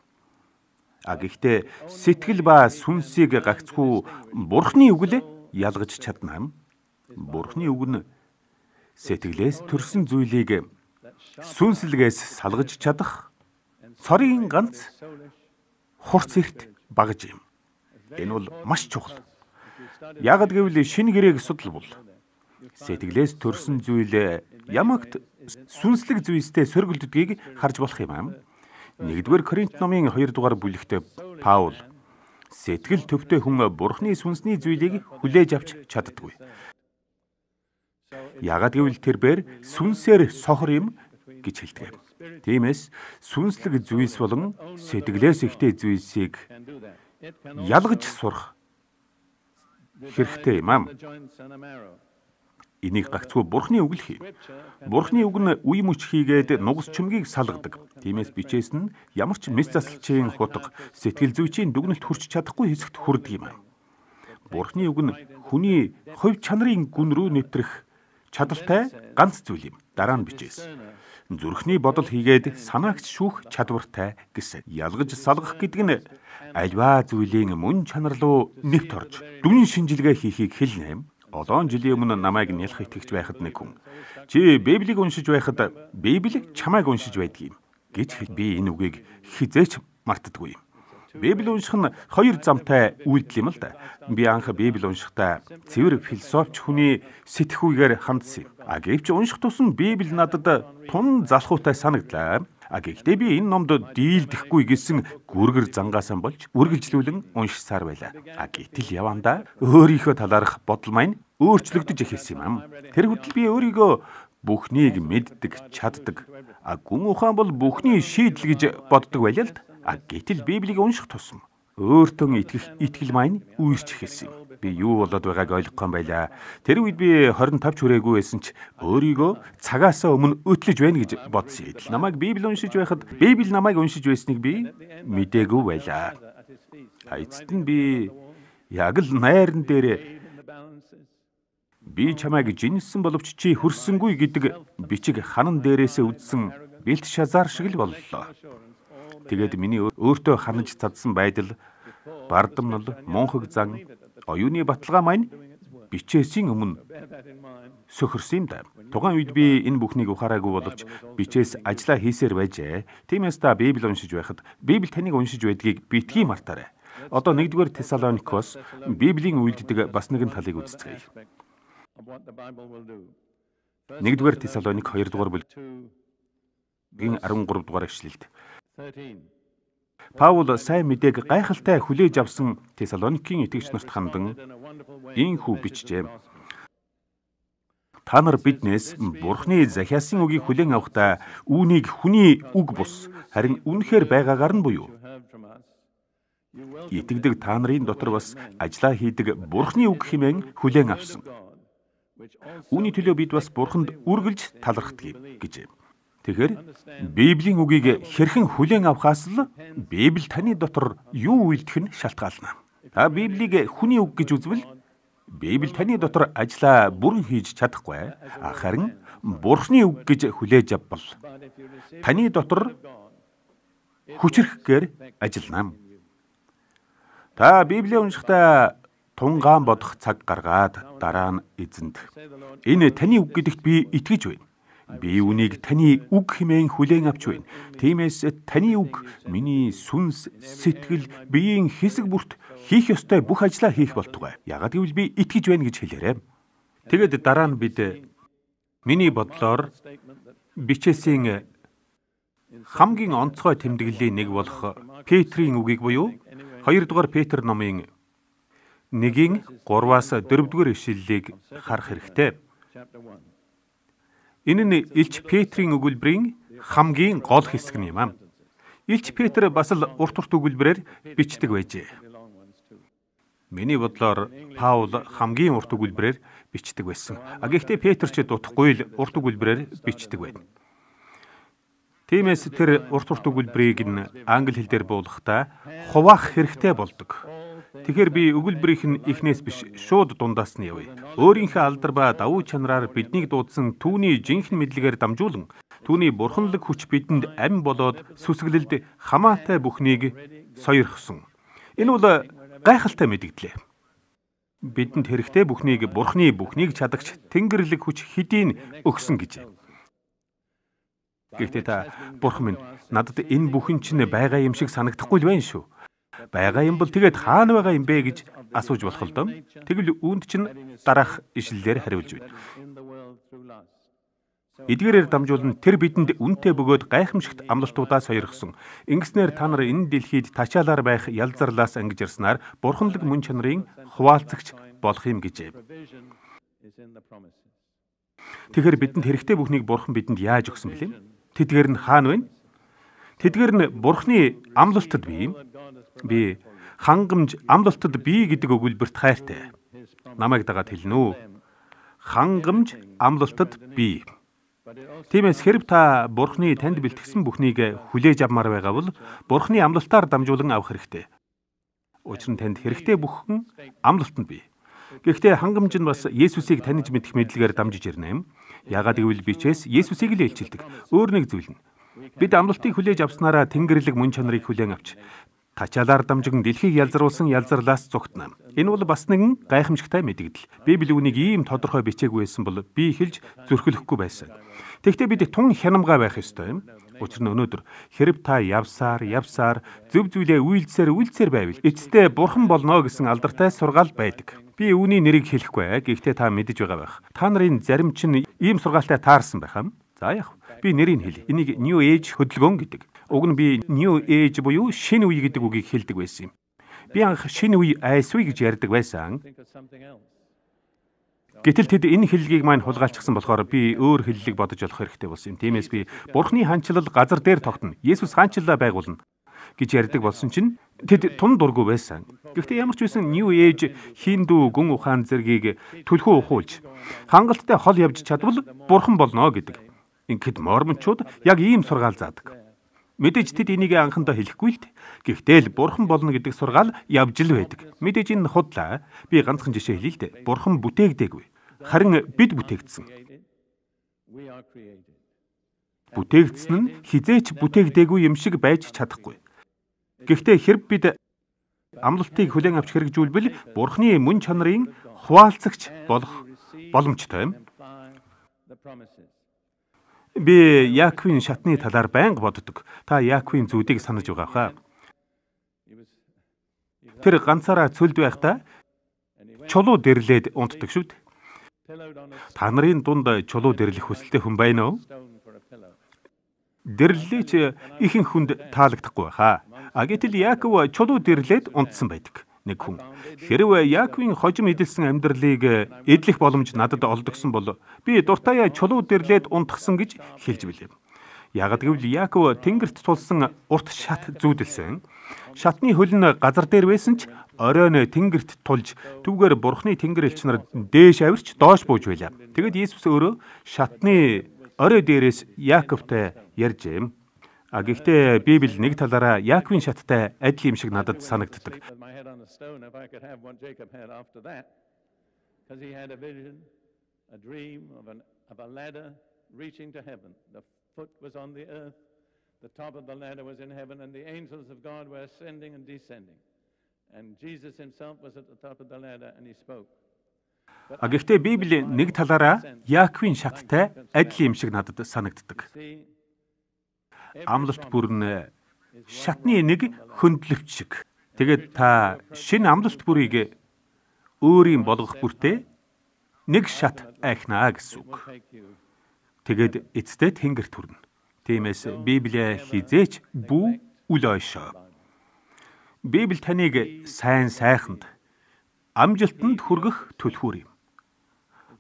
Гэхдээ сэтгэл ба сүнсийг гагцхүү Бурхны үг л ялгаж чадна. Бурхны үг нь сэтгэлээс төрсэн зүйлийг сүнслэгээс салгаж чадах цорын ганц хурц эрт багаж юм. Энэ бол маш чухал. Ягд гэвэл шинэ гэрээг судалбал сэтгэлээс төрсэн зүйл ямагт сүнслэг зүйлстэй сөргөлддгийг харж болох юм. 1-р Коринт номын 2-р бүлэгт Паул сэтгэл төвтэй хүн Бурхны сүнсний зүйлийг хүлээж авч чаддаггүй. Ягд гэвэл тэрээр сүнсээр сохор юм гэж хэлдэг. Тиймээс сүнслэг зүйлс болон сэтгэлээс ихтэй зүйлсийг ялгаж сурах хэрэгтэй юм. Энийг гагцхүү Бурхны үг л хий. Бурхны үг нь үе мөч хийгээд нугас чөмгийг салгадаг. Тиймээс бичээс нь ямар ч мэс засалчийн хутга сэтгэл зүйчийн дүгнэлт хүрч чадахгүй хэсэгт хүрдэг юм. Бурхны үг нь хүний хувь чанарын гүн рүү нэвтрэх чадaltaй ганц зүйл юм. Дараа нь бичээс зүрхний бодол хийгээд санаагч шүүх чадвартай гэсэн. Ялгаж салгах гэдэг нь альва зүйлийн мөн чанар руу нэвт орж дүн шинжилгээ хийхийг хэлнэ. Олон жилийн өмнө намайг нялх итгэгч байхад нэг хүн чи Библийг уншиж байхад Библи чамайг уншиж байдаг юм гэж би энэ үгийг хизээч мартдаггүй. Библи унших нь хоёр замтай үйлдэл юм л да. Би анх Библи уншихдаа цэвэр философч хүний сэтгхүйгээр хандсан юм. Гэвч унших тусам Библи надад тун залхуутай санагдлаа. Гэхдээ би энэ номд дийлдэхгүй гэсэн гүргэр зангаасан болж үргэлжлүүлэн уншсаар байлаа. Гэтэл явандаа өөрийнхөө талаарх бодол маань өөрчлөгдөж эхэлсэн юм. Тэр хүртэл би өөрийгөө бүхнийг мэддэг, чаддаг. Гүн ухаан бол бүхний шийдэл гэж боддог байлаа л да. Гэтэл Библийг унших тусам өөртөө итгэл маань үүрч эхэлсэн юм. Би юу болоод байгааг ойлгохгүй юм байлаа. Тэр үед би 25 ч хүрээгүй байсан ч өөрийгөө цагаасаа өмнө өтлөж байна гэж бодсон юм. Намайг Библи уншиж байхад Библи намайг уншиж байсныг би мэдээгүй байлаа. Эцэст нь би яг л найран дээр би чамайг жинсэн боловч чи хүрсэнгүй гэдэг бичиг ханан дээрээсээ үдсэн Белтшазар шиг л боллоо. Тэгээд миний өөртөө ханаж цадсан байдал, бардамнал, мунхаг зан, оюуны баталгаа маань бичээсийн өмнө сөхөрсөн юм да. Тухайн үед би энэ бүхнийг ухаараагүй боловч бичээс ажиллаа хийсээр байжээ. Тиймээс та Библи уншиж байхад Библи таныг уншиж байдгийг битгий мартаарай. Одоо 1-р Тесалоникос Библийн үйлддэг бас нэгэн талыг үзцгээе. 1-р Тесалоник 2-р бүлгийн 13 дугаар эшлэлд Паул сайн мэдээг гайхалтай хүлээж авсан Тесалоникийн итгэгч нарт хандан ийхүү бичжээ. Та нар биднээс Бурхны захиасын үгийг хүлээн авахдаа үүнийг хүний үг бус харин үнэхээр байгаагаар нь буюу итгэдэг та нарын дотор бас ажиллаа хийдэг Бурхны үг хэмээн хүлээн авсан. Үүний төлөө бид бас Бурханд үргэлж талархдаг гэж. Тэгэхээр Библийн үгийг хэрхэн хүлээн авахаас л Библи таны дотор юу үйлдэх нь шалтгаална. Та Библийг хүний үг гэж үзвэл Библи таны дотор ажлаа бүрэн хийж чадахгүй. Харин Бурхны үг гэж хүлээж авбал таны дотор хүчрэхээр ажиллана. Та Библийг уншихдаа тунгаан бодох цаг гаргаад дараа нь эзэнд энэ таны үг гэдэгт би итгэж байна. Би үнийг таны үг хэмээн хүлээн авч байна. Тиймээс таны үг миний сүнс, сэтгэл, биеийн хэсэг бүрт хийх ёстой бүх ажлаа хийх болтугай. Яагад гэвэл би итгэж байна гэж хэлээрэй. Тэгэд дараа нь бид миний бодлоор бичээсийн хамгийн онцгой тэмдэглэлийн нэг болох Петрийн үгийг буюу 2 дугаар Петр номын 1-3-4 дугаар ишлэлийг харах хэрэгтэй. Энэ нь Илч Петрийн өгүүлбэрийн хамгийн гол хэсэг юм. Илч Петр бас л урт өгүүлбэрээр бичдэг байжээ. Миний бодлоор Паул хамгийн урт өгүүлбэрээр бичдэг байсан. Гэхдээ Петр ч дутхгүй л урт өгүүлбэрээр бичдэг байна. Тиймээс тэр урт өгүүлбэрийг нь англи хэл дээр буулгахдаа хуваах хэрэгтэй болдог. Тэгэхээр би өгүүлбэрийнх нь эхнээс биш, шууд дундаас нь явъя. Өөрийнхөө алдар ба давуу чанараар биднийг дуудсан түүний жинхэнэ мэдлэгээр дамжуулан түүний бурханлаг хүч бидэнд ам болоод сүсгэлэлд хамаатай бүхнийг сойрхсон. Энэ бол гайхалтай мэдэгдлээ. Бидэнд хэрэгтэй бүхнийг бурхны бүхнийг чадагч Тэнгэрлэг хүч хэдийн өгсөн гэж. Гэхдээ та бурхан минь надад энэ бүхэн чинь байгаа юм шиг санагдахгүй л байна шүү. Байгаа юм бол тэгээд хаана байгаа юм бэ гэж асууж болох л доо. Тэгвэл үүнд чинь дараах ишлэлээр хариулж байна. Эдгээрээр дамжуулан тэр бидэнд үнэтэй бөгөөд гайхамшигт амлалтуудаа сойрхсон. Ингэснээр та нар энэ дэлхийд тачаалаар байх ялзарлаас ангиж ирснаар бурханлаг мөн чанарын хуваалцагч болох юм гэжээ. Тэгэхээр бидэнд хэрэгтэй бүхнийг бурхан бидэнд яаж өгсөн бэлээ? Тэдгээр нь хаана вэ? Тэдгээр нь бурхны амлалтад бий. Би хангамж амлалтад бий гэдэг өгүүлбэрт хайртай. Намайг дагаад хэлнэ үү? Хангамж амлалтад бий. Тиймээс хэрв та бурхны танд бэлтгэсэн бүхнийг хүлээж авмаар байгаа бол бурхны амлалтаар дамжуулан авах хэрэгтэй. Учир нь танд хэрэгтэй бүхэн амлалтанд бий. Гэхдээ хангамж нь бас Есүсийг таних мэдэх мэдлэгээр дамжиж ирнэ. Яагаад гэвэл бичээс Есүсийг л ээлжилдэг. Өөр нэг зүйл нь бид амлалтыг хүлээж авснараа Тэнгэрлэг мөн чанарыг хүлээн авч тачаалаар дамжигн дэлхийг ялзруулсан ялзарлаас зугтна. Энэ бол бас нэгэн гайхамшигтай мэдэгдэл. Библи үнийг ийм тодорхой бичээгүй байсан бол би хэлж зөрхөлөхгүй байсан. Тэгэхдээ бид тун хянамгай байх ёстой юм. Учир нь өнөөдөр хэрэг та явсаар зөв зүйлээ үйлдсээр байвал эцэстээ бурхан болно гэсэн алдартай сургаал байдаг. Би үүний нэрийг хэлэхгүй. Гэхдээ та мэдэж байгаа байх. Та нарын зарим чинь ийм сургаалтай таарсан байх юм. За яах вэ? Би нэрийг хэлье. Энийг New Age хөдөлгөөн гэдэг. Уг нь би New Age буюу шинэ үе гэдэг үгийг хэлдэг байсан юм. Би анх шинэ үе айсвэ гэж ярьдаг байсан. Гэтэл тэд энэ хэллэгийг маань хулгайлчихсан болохоор би өөр хэллэг бодож олох хэрэгтэй болсон юм. Тиймээс би Бурхны хаанчлал газар дээр тогтно. Есүс хаанчлалаа байгуулна гэж ярьдаг болсон чинь тэд тун дургүй байсан. Гэхдээ ямар ч байсан New Age Хинду гүн ухаан зэргийг түлхүү ухуулж хангалттай хол явж чадвал бурхан болно гэдэг. Ингээд мормончууд яг ийм сургаал заадаг. Мэдээж тэд энийг анхандаа хэлэхгүй л дээ. Гэхдээ л бурхан болно гэдэг сургаал явж л байдаг. Мэдээж энэ худлаа. Би ганцхан жишээ хэлье л дээ. Бурхан бүтээгдээгүй. Харин бид бүтээгдсэн. Бүтээгдсэн нь хизээч бүтээгдээгүй юм шиг байж чадахгүй. Гэхдээ хэрэг бид амлалтыг хүлээн авч хэрэгжүүлбэл бурханы мөн чанарын хуваалцагч болох боломжтой юм. Би Яаковын шатны талаар байнга боддог. Та Яаковын зүудийг санаж байгаа хаа? Тэр ганцаараа цөлд байхдаа чулуу дэрлээд унтдаг шүү дээ. Та нарын дунд чулуу дэрлэх хүсэлтэй хүн байна уу? Дэрлэлч ихэнх хүнд таалагдахгүй хаа. Гэтэл Яаков чулуу дэрлээд унтсан байдаг. Нэг хүн хэрвээ Яаковын хожим эдэлсэн амьдралыг эдлэх боломж надад олдогсон бол би дуртаяа чулуу дэрлээд унтгсан гэж хэлж билээ. Ягд гэвэл Яаков тэнгэрт тулсан урт шат зүүдэлсэн. Шатны хөл нь газар дээр байсан ч оройн тэнгэрт тулж түүгээр бурхны тэнгэр элч нар дээш авирч доош бууж байлаа. Тэгэд Есүс өөрөө шатны орой дээрээс Яаковтай ярьжээ. Гэхдээ Библи нэг талаараа Яаковын шаттай адил юм шиг надад санагддаг. because he had a vision, a dream of a ladder reaching to heaven. The foot was on the earth, the top of the ladder was in heaven, and the angels of God were ascending and descending. And Jesus himself was at the top of the ladder, and he spoke. Гэхдээ Библи нэг талаараа Яаковын шаттай адил юм шиг надад санагддаг. Амлалт бүр нь шатны нэг хөндлөвч шиг. Тэгээд та шинэ амлалт бүрийг өөрийн болгох бүртээ нэг шат айхнаа гэсэн үг. Тэгээд эцэстээ тэнгэрт хүрнэ. Тиймээс Библи хизээч бүү үл ойшоо. Библи таныг сайн сайханд амжилтанд хүргэх түлхүүр юм.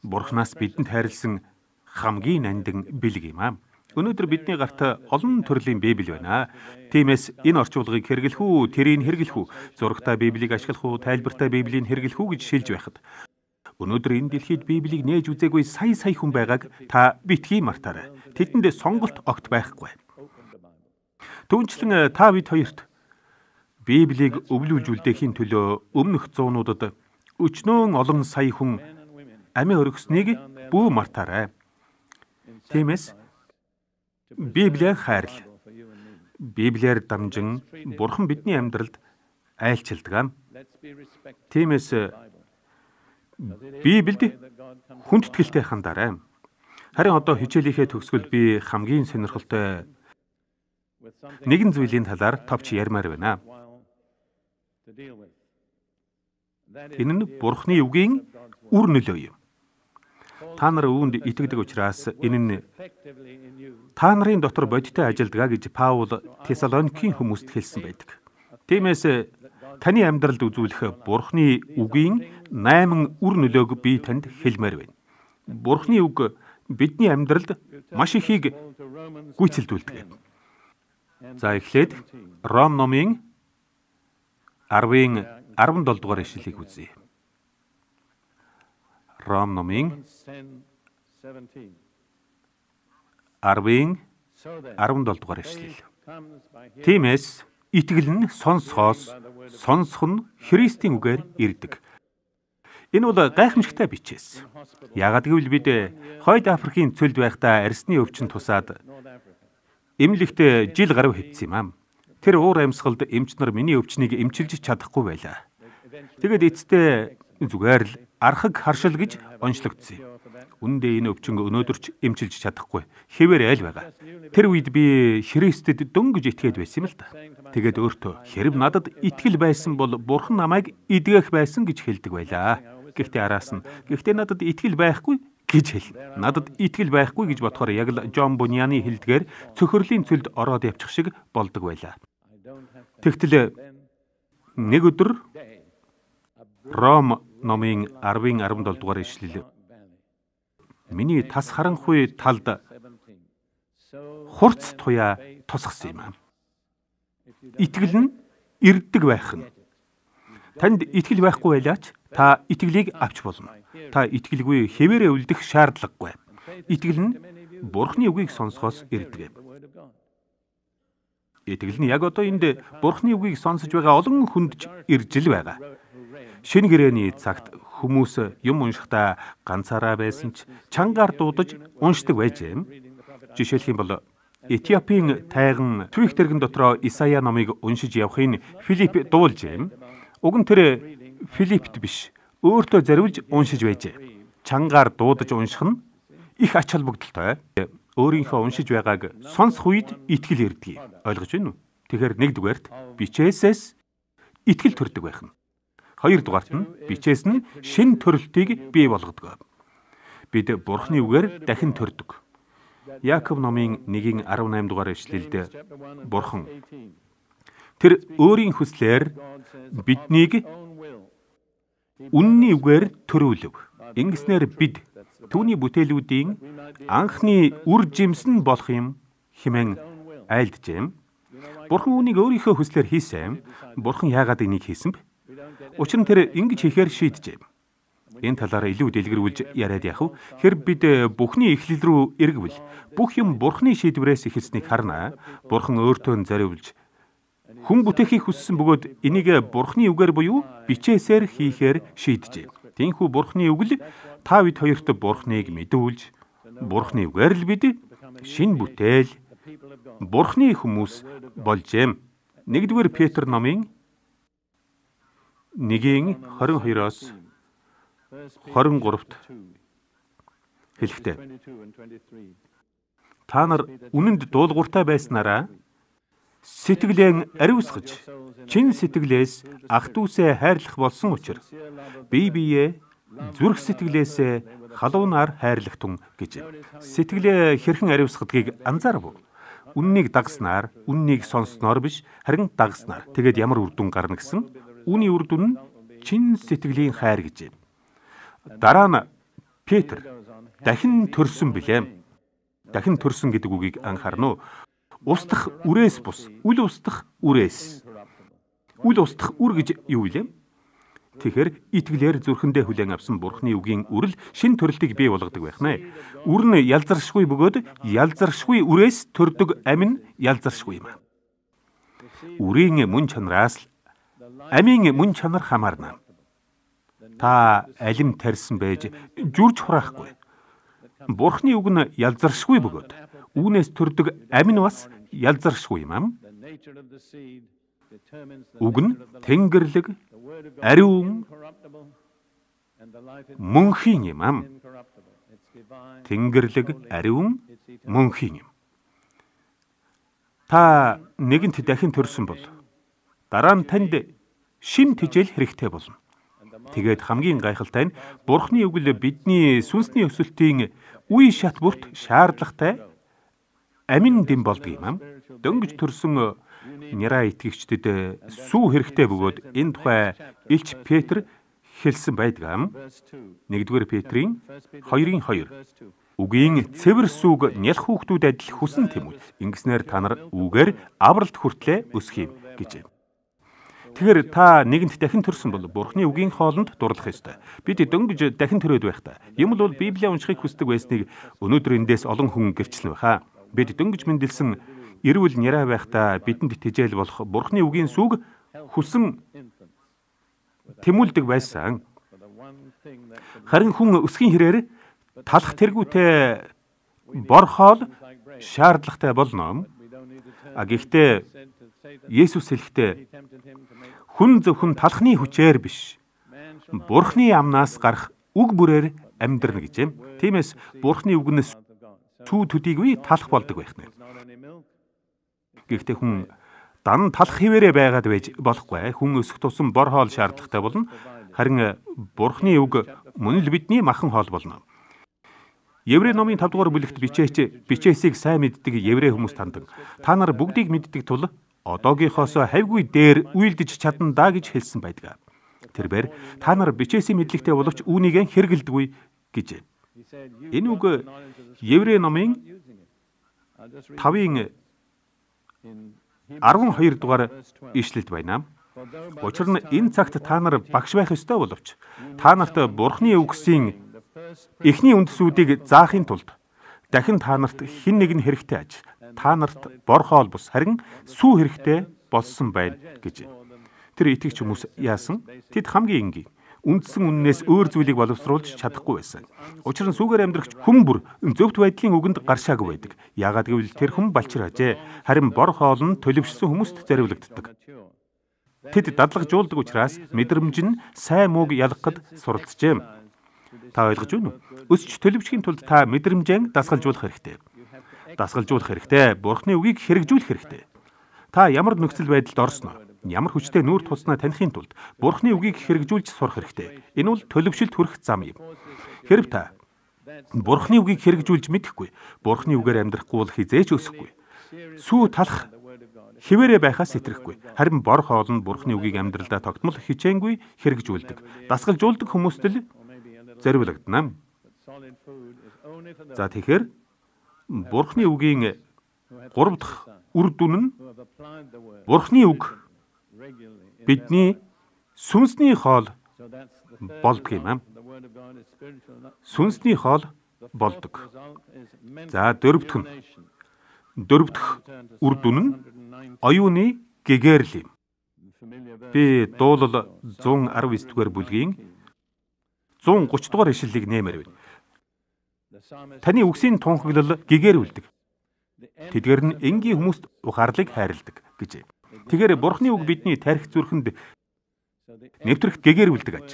Бурханаас бидэнд хайрлсан хамгийн нандин бэлэг юм аа. Өнөөдөр бидний гарт олон төрлийн Библи байна. Тиймээс энэ орчуулгыг хэрэглэх үү, тэрийг хэрэглэх үү, зурагтай Библийг ашиглах уу, тайлбартай Библийг хэрэглэх үү гэж шилж байхад өнөөдөр энэ дэлхийд Библийг нээж үзээгүй сая хүн байгааг та битгий мартаарай. Тэдэнд сонголт огт байхгүй. Түүнчлэн та бид хоёрт Библийг өвлүүлж үлдээхийн төлөө өмнөх зуунуудад өчнөөн олон сая хүн амиа өргөснийг бүү мартаарай. Тиймээс Библийг хайрл. Библиэр дамжин Бурхан бидний амьдралд айлчилдаг. Тиймээс Библиэд хүндэтгэлтэй хандаарай. Харин одоо хичээлийнхээ төгсгөл би хамгийн сонирхолтой нэгэн зүйлийн талаар товч ярмаар байна. Энэ нь Бурханы үгийн үр нөлөө юм. Та нар үүнд итгэдэг учраас энэ нь та нарын дотор бодиттой ажилдгаа гэж Паул Тесалоникийн хүмүүст хэлсэн байдаг. Тиймээс таны амьдралд үзүүлэх Бурханы үгийн 8 үр нөлөөг би танд хэлмээр байна. Бурханы үг бидний амьдралд маш ихийг гүйцэлдүүлдэг. За эхлээд Ром номын 10-ын 17 дугаар ишлэлийг үзье. Ром номын 10-ын 17 дугаар ишлэл. Тиймээс итгэл нь сонсохоос, сонсох нь Христийн үгээр ирдэг. Энэ бол гайхамшигтай бичээс. Яагаад гэвэл бид Хойд Африкийн цөлд байхдаа арсны өвчин тусаад эмнэлэгт жил гаруй хэвдсэн юм аа. Тэр уур амьсгалд эмч нар миний өвчнийг эмчилж чадахгүй байлаа. Тэгээд эцэстээ зүгээр л архаг харшил гэж онцлогдсон юм. Үндэ энэ өвчин өнөөдөр ч эмчилж чадахгүй. Хэвээр айл байгаа. Тэр үед би Христэд дөнгөж итгээд байсан юм л да. Тэгээд өөртөө хэрв надад итгэл байсан бол Бурхан намайг эдгэх байсан гэж хэлдэг байлаа. Гэхдээ араас нь гэхдээ надад итгэл байхгүй гэж хэлнэ. Надад итгэл байхгүй гэж бодохоор яг л Жон Буняны хэлдгээр цөхөрлийн цөлд ороод явчих шиг болдог байлаа. Тэгтэл нэг өдөр Ром номын 10-ын 17 дугаар ишлэл миний тас харанхуй талд хурц туяа тусгасан юм аа. Итгэл нь ирдэг байх нь. Танд итгэл байхгүй байлаач та итгэлийг авч болно. Та итгэлгүй хэвээрээ үлдэх шаардлагагүй. Итгэл нь Бурханы үгийг сонсохоос ирдэг. Итгэл нь яг одоо энд Бурханы үгийг сонсож байгаа олон хүнд ирж л байгаа. Шинэ гэрээний цагт хүмүүс юм уншихдаа ганцаараа байсан ч чангаар дуудаж уншдаг байжээ. Жишээлх юм бол Этиопийн тайган Твих тэргэн дотроо Исая номыг уншиж явахын Филипп дуулж юм. Уг нь тэр Филиппт биш, өөртөө зориулж уншиж байжээ. Чангаар дуудаж унших нь их ач холбогдолтой. Өөрийнхөө уншиж байгааг сонсох үед итгэл ирдэг. Ойлгож байна уу? Тэгэхээр нэгдүгээрт бичээсээс итгэл төрдөг байх нь. Хоёрдугаарт нь бичээс нь шин төрөлтийг бий болгодог. Бид Бурханы үгээр дахин төрдөг. Яаков номын 1-ийн 18 дугаар ишлэлд Бурхан тэр өөрийн хүслээр биднийг үнний үгээр төрүүлв. Ингэснээр бид түүний бүтээлүүдийн анхны үр жимсэн болох юм хэмээн айлджээ. Бурхан үүнийг өөрийнхөө хүслээр хийсэн. Бурхан яагаад энийг хийсэн бэ? Учир нь тэр ингэж хийхээр шийджээ. Энэ талаараа илүү дэлгэрүүлж яриад яах вэ? Хэр бид бүхний эхлэл рүү эргэвэл бүх юм Бурханы шийдвэрээс эхэлснийг харна. Бурхан өөртөө зориулж хүн бүтэхийг хүссэн бөгөөд энийг Бурханы үгээр буюу бичээсээр хийхээр шийджээ. Тиймээс Бурхны үг л та бид хоёрт Бурхныг мэдүүлж, Бурхны үгээр л бид шинэ бүтээл, Бурхны хүмүүс болжээ. 1-р Петр номын 1:22-оос 23-т хэлэхдээ та нар үнэнд дуулууртай байснараа сэтгэлээ ариусгаж, чин сэтгэлээс ах дүүсээ хайрлах болсон учраас бие биеэ зүрх сэтгэлээсээ халуунаар хайрлах тун гэж. Сэтгэлээ хэрхэн ариусгадгийг анзаарав. Үннийг дагснаар, үннийг сонссноор биш, харин дагснаар. Тэгээд ямар үр дүн гарна гэсэн? Үүний үр дүн нь чин сэтгэлийн хайр гэж. Дараа нь Петр дахин төрсөн билээ. Дахин төрсөн гэдэг үгийг анхаарна уу? Устдах үрээс бус, үл устдах үрээс. Үл устдах үр гэж юу вэ? Тэгэхээр итгэлээр зүрхэндээ хүлээн авсан Бурхны үгийн үрэл шин төрөлтийг бий болгодог байх нэ. Үр нь ялзаршгүй бөгөөд ялзаршгүй үрээс төрдөг амин ялзаршгүй юм. Үрийн мөн чанараас амийн мөн чанар хамаарна. Та алим тарьсан байж жүрж хураахгүй. Бурхны үг нь ялзаршгүй бөгөөд үүнээс төрдөг амин бас ялзаршгүй юм. Үг нь тэнгэрлэг, ариун, мөнхийн юм. Тэнгэрлэг, ариун, мөнхийн юм. Та нэгэнт дахин төрсөн бол дараа нь танд шим тэжээл хэрэгтэй болно. Тэгээд хамгийн гайхалтай нь Бурхны үг л бидний сүнсний өсөлтийн үе шат бүрт шаардлагатай амин дэм болдог юм. Дөнгөж төрсөн Няраа итгэгчдэд сүү хэрэгтэй бөгөөд энэ тухай Илч Петр хэлсэн байдаг. 1-р Петрийн 2:2. Үгийн цэвэр сүг нялх хүүхдүүд адил хүсэн тэмүүл. Ингэснээр та нар үгээр авралт хүртлээ өсөх юм гэж. Тэгэхээр та нэгэнт дахин төрсөн бол Бурхны үгийн хоолнд дурлах ёстой. Бид дөнгөж дахин төрөөд байхдаа юм л бол Библийг уншихыг хүсдэг байсныг өнөөдөр эндээс олон хүн гэрчлэн байхаа. Бид дөнгөж мэндэлсэн эрүүл няраа байхдаа бидэнд тэжээл болох Бурхны үгийн сүг хүсэн тэмүүлдэг байсан. Харин хүн өсгийн хэрээр талах тэргүүтэй бор хоол шаардлагатай болно. Гэхдээ Есүс хэлэхдээ хүн зөвхөн талхны хүчээр биш, Бурхны амнаас гарах үг бүрээр амьдрна гэжээ. Тиймээс Бурхны үгнээс сүү төдийгүй талах болдог байх нэ. Гэхдээ хүн дан талах хിവэрэ байгаад байж болохгүй. Хүн өсөх тусам бор хоол шаардлагатай болно. Харин Бурхны үг мөн л бидний махан хоол болно. Еврей номын 5-р бүлэгт бичээсийг сайн мэддэг еврей хүмүүс тандан. Та нар бүгдийг мэддэг тул одоогийнхоос хавьгүй дээр үйлдэж чадна даа гэж хэлсэн байдаг. Тэрээр та нар бичээсийн мэдлэгтэй боловч үүнийг хэрэгэлдэггүй гэж. Энэ үг Еврей номын 5-ын 12 дугаар ишлэлд байна. Учир нь энэ цагт та нар багш байх ёстой боловч та нарт Бурхны үгсийн эхний үндсүүдийг заахын тулд дахин та нарт хэн нэг нь хэрэгтэй аж. Та нарт бор хоол бус харин сүү хэрэгтэй болсон байна гэж. Тэр итгэгч хүмүүс яасан? Тэд хамгийн энгийн үндсэн үннээс өөр зүйлийг боловсруулж чадахгүй байсан. Учир нь сүүгээр амьдрагч хүн бүр зөвхт байдлын үгэнд гаршаагүй байдаг. Яагаад гэвэл тэр хүн балчраажээ. Харин бор хоол нь төлөвшсөн хүмүүст зориулагддаг. Тэд дадлагжуулдаг учраас мэдрэмж нь сайн мууг ялгахад суралцжээ. Та ойлгож байна уу? Өсч төлөвшхийн тулд та мэдрэмжээ дасгалжуулах хэрэгтэй. Дасгалжуулах хэрэгтэй. Бурхны үгийг хэрэгжүүлэх хэрэгтэй. Та ямар нөхцөл байдалд орсноо, ямар хүчтэй нүүр туснаа танихын тулд Бурхны үгийг хэрэгжүүлж сурах хэрэгтэй. Энэ бол төлөвшөлт хүрэх зам юм. Хэрв та Бурхны үгийг хэрэгжүүлж мэдэхгүй, Бурхны үгээр амьдрахгүй бол хизээч өсөхгүй. Сүү талах хിവэрэ байхаас сэтрэхгүй. Харин бор хоол нь Бурхны үгийг амьдралдаа тогтмол хичээнгүй хэрэгжүүлдэг. Дасгалжуулдаг хүмүүст л зориулагдана. За тэгэхээр Бурхны үгийн 3 дахь үр дүн нь Бурхны үг бидний сүнсний хоол болдог юм. Сүнсний хоол болдог. За дөрөв дэх үр дүн нь оюуны гэгэрл юм. Би дуулал 119 дугаар бүлгийн 130 дугаар ишлэлийг нэмэр байна. Таны үгсийн тунхаглал гэгээр үлдэг. Тэдгээр нь энгийн хүмүүст ухаарлыг хайрладаг гэж. Тэгэхээр Бурхны үг бидний тарих зүрхэнд нэвтрэх гэгээр үлдэг аж.